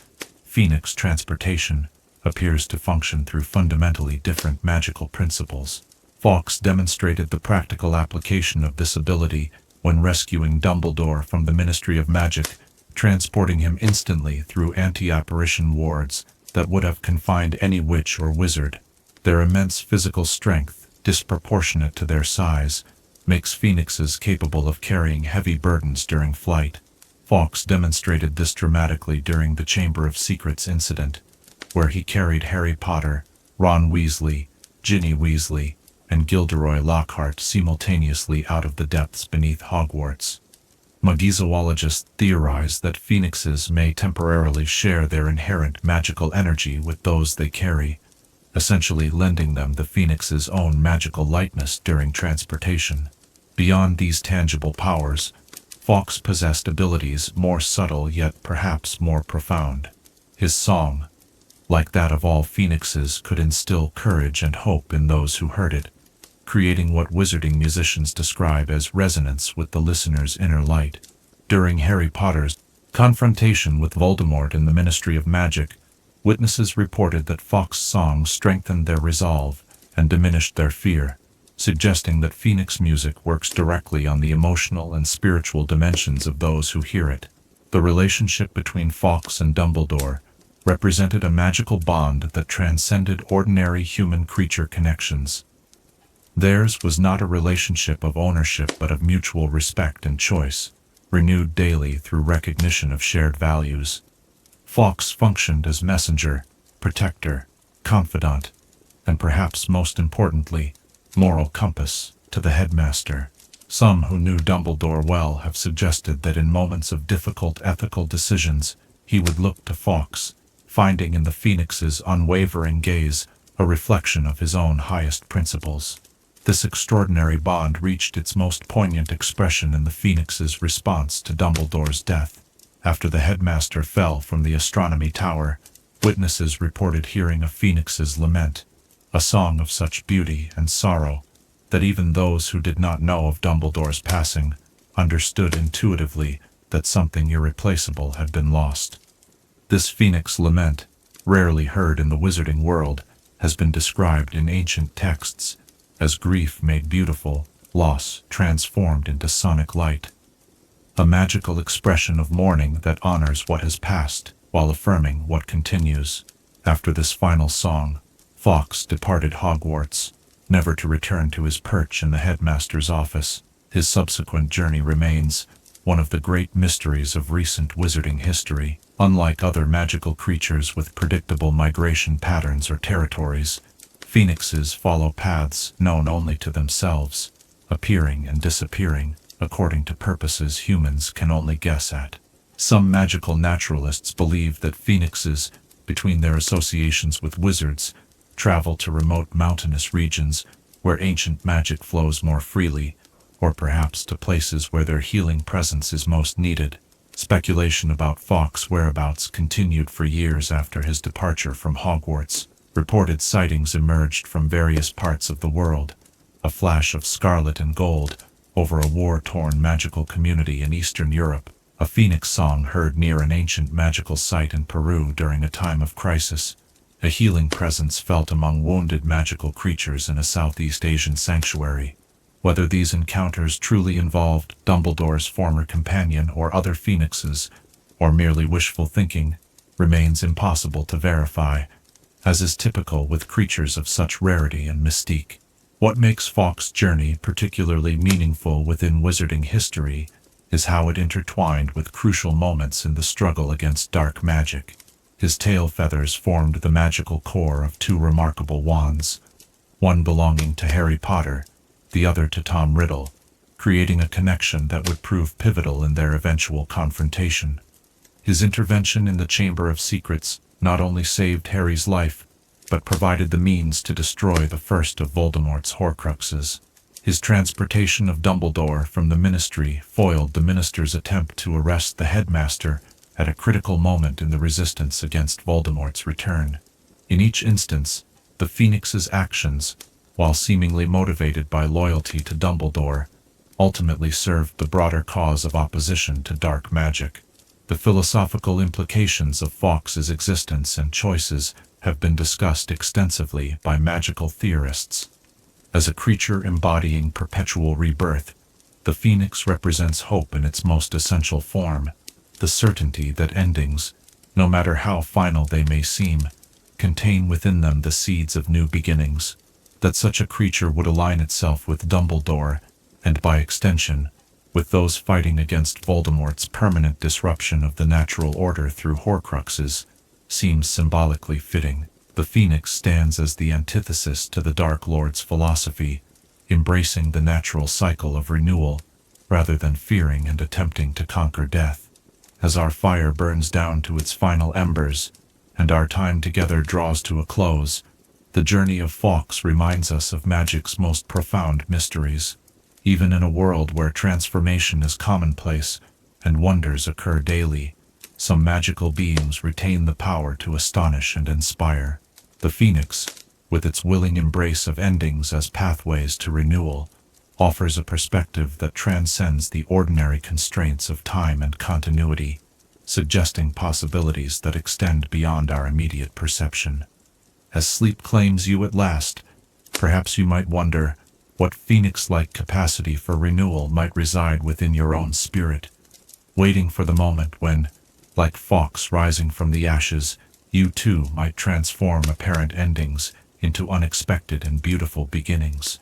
Phoenix transportation appears to function through fundamentally different magical principles. Fawkes demonstrated the practical application of this ability when rescuing Dumbledore from the Ministry of Magic, transporting him instantly through anti-apparition wards that would have confined any witch or wizard. Their immense physical strength, disproportionate to their size, makes Phoenixes capable of carrying heavy burdens during flight. Fawkes demonstrated this dramatically during the Chamber of Secrets incident, where he carried Harry Potter, Ron Weasley, Ginny Weasley, and Gilderoy Lockhart simultaneously out of the depths beneath Hogwarts. Magizoologists theorize that Phoenixes may temporarily share their inherent magical energy with those they carry, essentially lending them the Phoenix's own magical lightness during transportation. Beyond these tangible powers, Fawkes possessed abilities more subtle yet perhaps more profound. His song, like that of all phoenixes, could instill courage and hope in those who heard it, creating what wizarding musicians describe as resonance with the listener's inner light. During Harry Potter's confrontation with Voldemort in the Ministry of Magic, witnesses reported that Fawkes' song strengthened their resolve and diminished their fear, suggesting that Phoenix music works directly on the emotional and spiritual dimensions of those who hear it. The relationship between Fawkes and Dumbledore represented a magical bond that transcended ordinary human-creature connections. Theirs was not a relationship of ownership but of mutual respect and choice, renewed daily through recognition of shared values. Fawkes functioned as messenger, protector, confidant, and perhaps most importantly, moral compass to the headmaster. Some who knew Dumbledore well have suggested that in moments of difficult ethical decisions, he would look to Fawkes, finding in the Phoenix's unwavering gaze a reflection of his own highest principles. This extraordinary bond reached its most poignant expression in the Phoenix's response to Dumbledore's death. After the headmaster fell from the astronomy tower, witnesses reported hearing a Phoenix's lament, a song of such beauty and sorrow that even those who did not know of Dumbledore's passing understood intuitively that something irreplaceable had been lost. This Phoenix lament, rarely heard in the wizarding world, has been described in ancient texts as grief made beautiful, loss transformed into sonic light. A magical expression of mourning that honors what has passed while affirming what continues. After this final song, Fawkes departed Hogwarts, never to return to his perch in the headmaster's office. His subsequent journey remains one of the great mysteries of recent wizarding history. Unlike other magical creatures with predictable migration patterns or territories, Phoenixes follow paths known only to themselves, appearing and disappearing according to purposes humans can only guess at. Some magical naturalists believe that Phoenixes, between their associations with wizards, travel to remote mountainous regions where ancient magic flows more freely, or perhaps to places where their healing presence is most needed. Speculation about Fawkes' whereabouts continued for years after his departure from Hogwarts. Reported sightings emerged from various parts of the world, a flash of scarlet and gold over a war-torn magical community in Eastern Europe, a phoenix song heard near an ancient magical site in Peru during a time of crisis, a healing presence felt among wounded magical creatures in a Southeast Asian sanctuary. Whether these encounters truly involved Dumbledore's former companion or other phoenixes, or merely wishful thinking, remains impossible to verify, as is typical with creatures of such rarity and mystique. What makes Fawkes' journey particularly meaningful within wizarding history is how it intertwined with crucial moments in the struggle against dark magic. His tail feathers formed the magical core of two remarkable wands, one belonging to Harry Potter, the other to Tom Riddle, creating a connection that would prove pivotal in their eventual confrontation. His intervention in the Chamber of Secrets not only saved Harry's life, but provided the means to destroy the first of Voldemort's Horcruxes. His transportation of Dumbledore from the Ministry foiled the Minister's attempt to arrest the headmaster at a critical moment in the resistance against Voldemort's return. In each instance, the Phoenix's actions, while seemingly motivated by loyalty to Dumbledore, ultimately served the broader cause of opposition to dark magic. The philosophical implications of Fawkes' existence and choices have been discussed extensively by magical theorists. As a creature embodying perpetual rebirth, the phoenix represents hope in its most essential form, the certainty that endings, no matter how final they may seem, contain within them the seeds of new beginnings. That such a creature would align itself with Dumbledore, and by extension, with those fighting against Voldemort's permanent disruption of the natural order through Horcruxes, seems symbolically fitting. The Phoenix stands as the antithesis to the Dark Lord's philosophy, embracing the natural cycle of renewal, rather than fearing and attempting to conquer death. As our fire burns down to its final embers, and our time together draws to a close, the journey of Fawkes reminds us of magic's most profound mysteries. Even in a world where transformation is commonplace and wonders occur daily, Some magical beings retain the power to astonish and inspire. The Phoenix, with its willing embrace of endings as pathways to renewal, offers a perspective that transcends the ordinary constraints of time and continuity, suggesting possibilities that extend beyond our immediate perception. As sleep claims you at last, perhaps you might wonder what phoenix-like capacity for renewal might reside within your own spirit, waiting for the moment when, like Fawkes rising from the ashes, you too might transform apparent endings into unexpected and beautiful beginnings.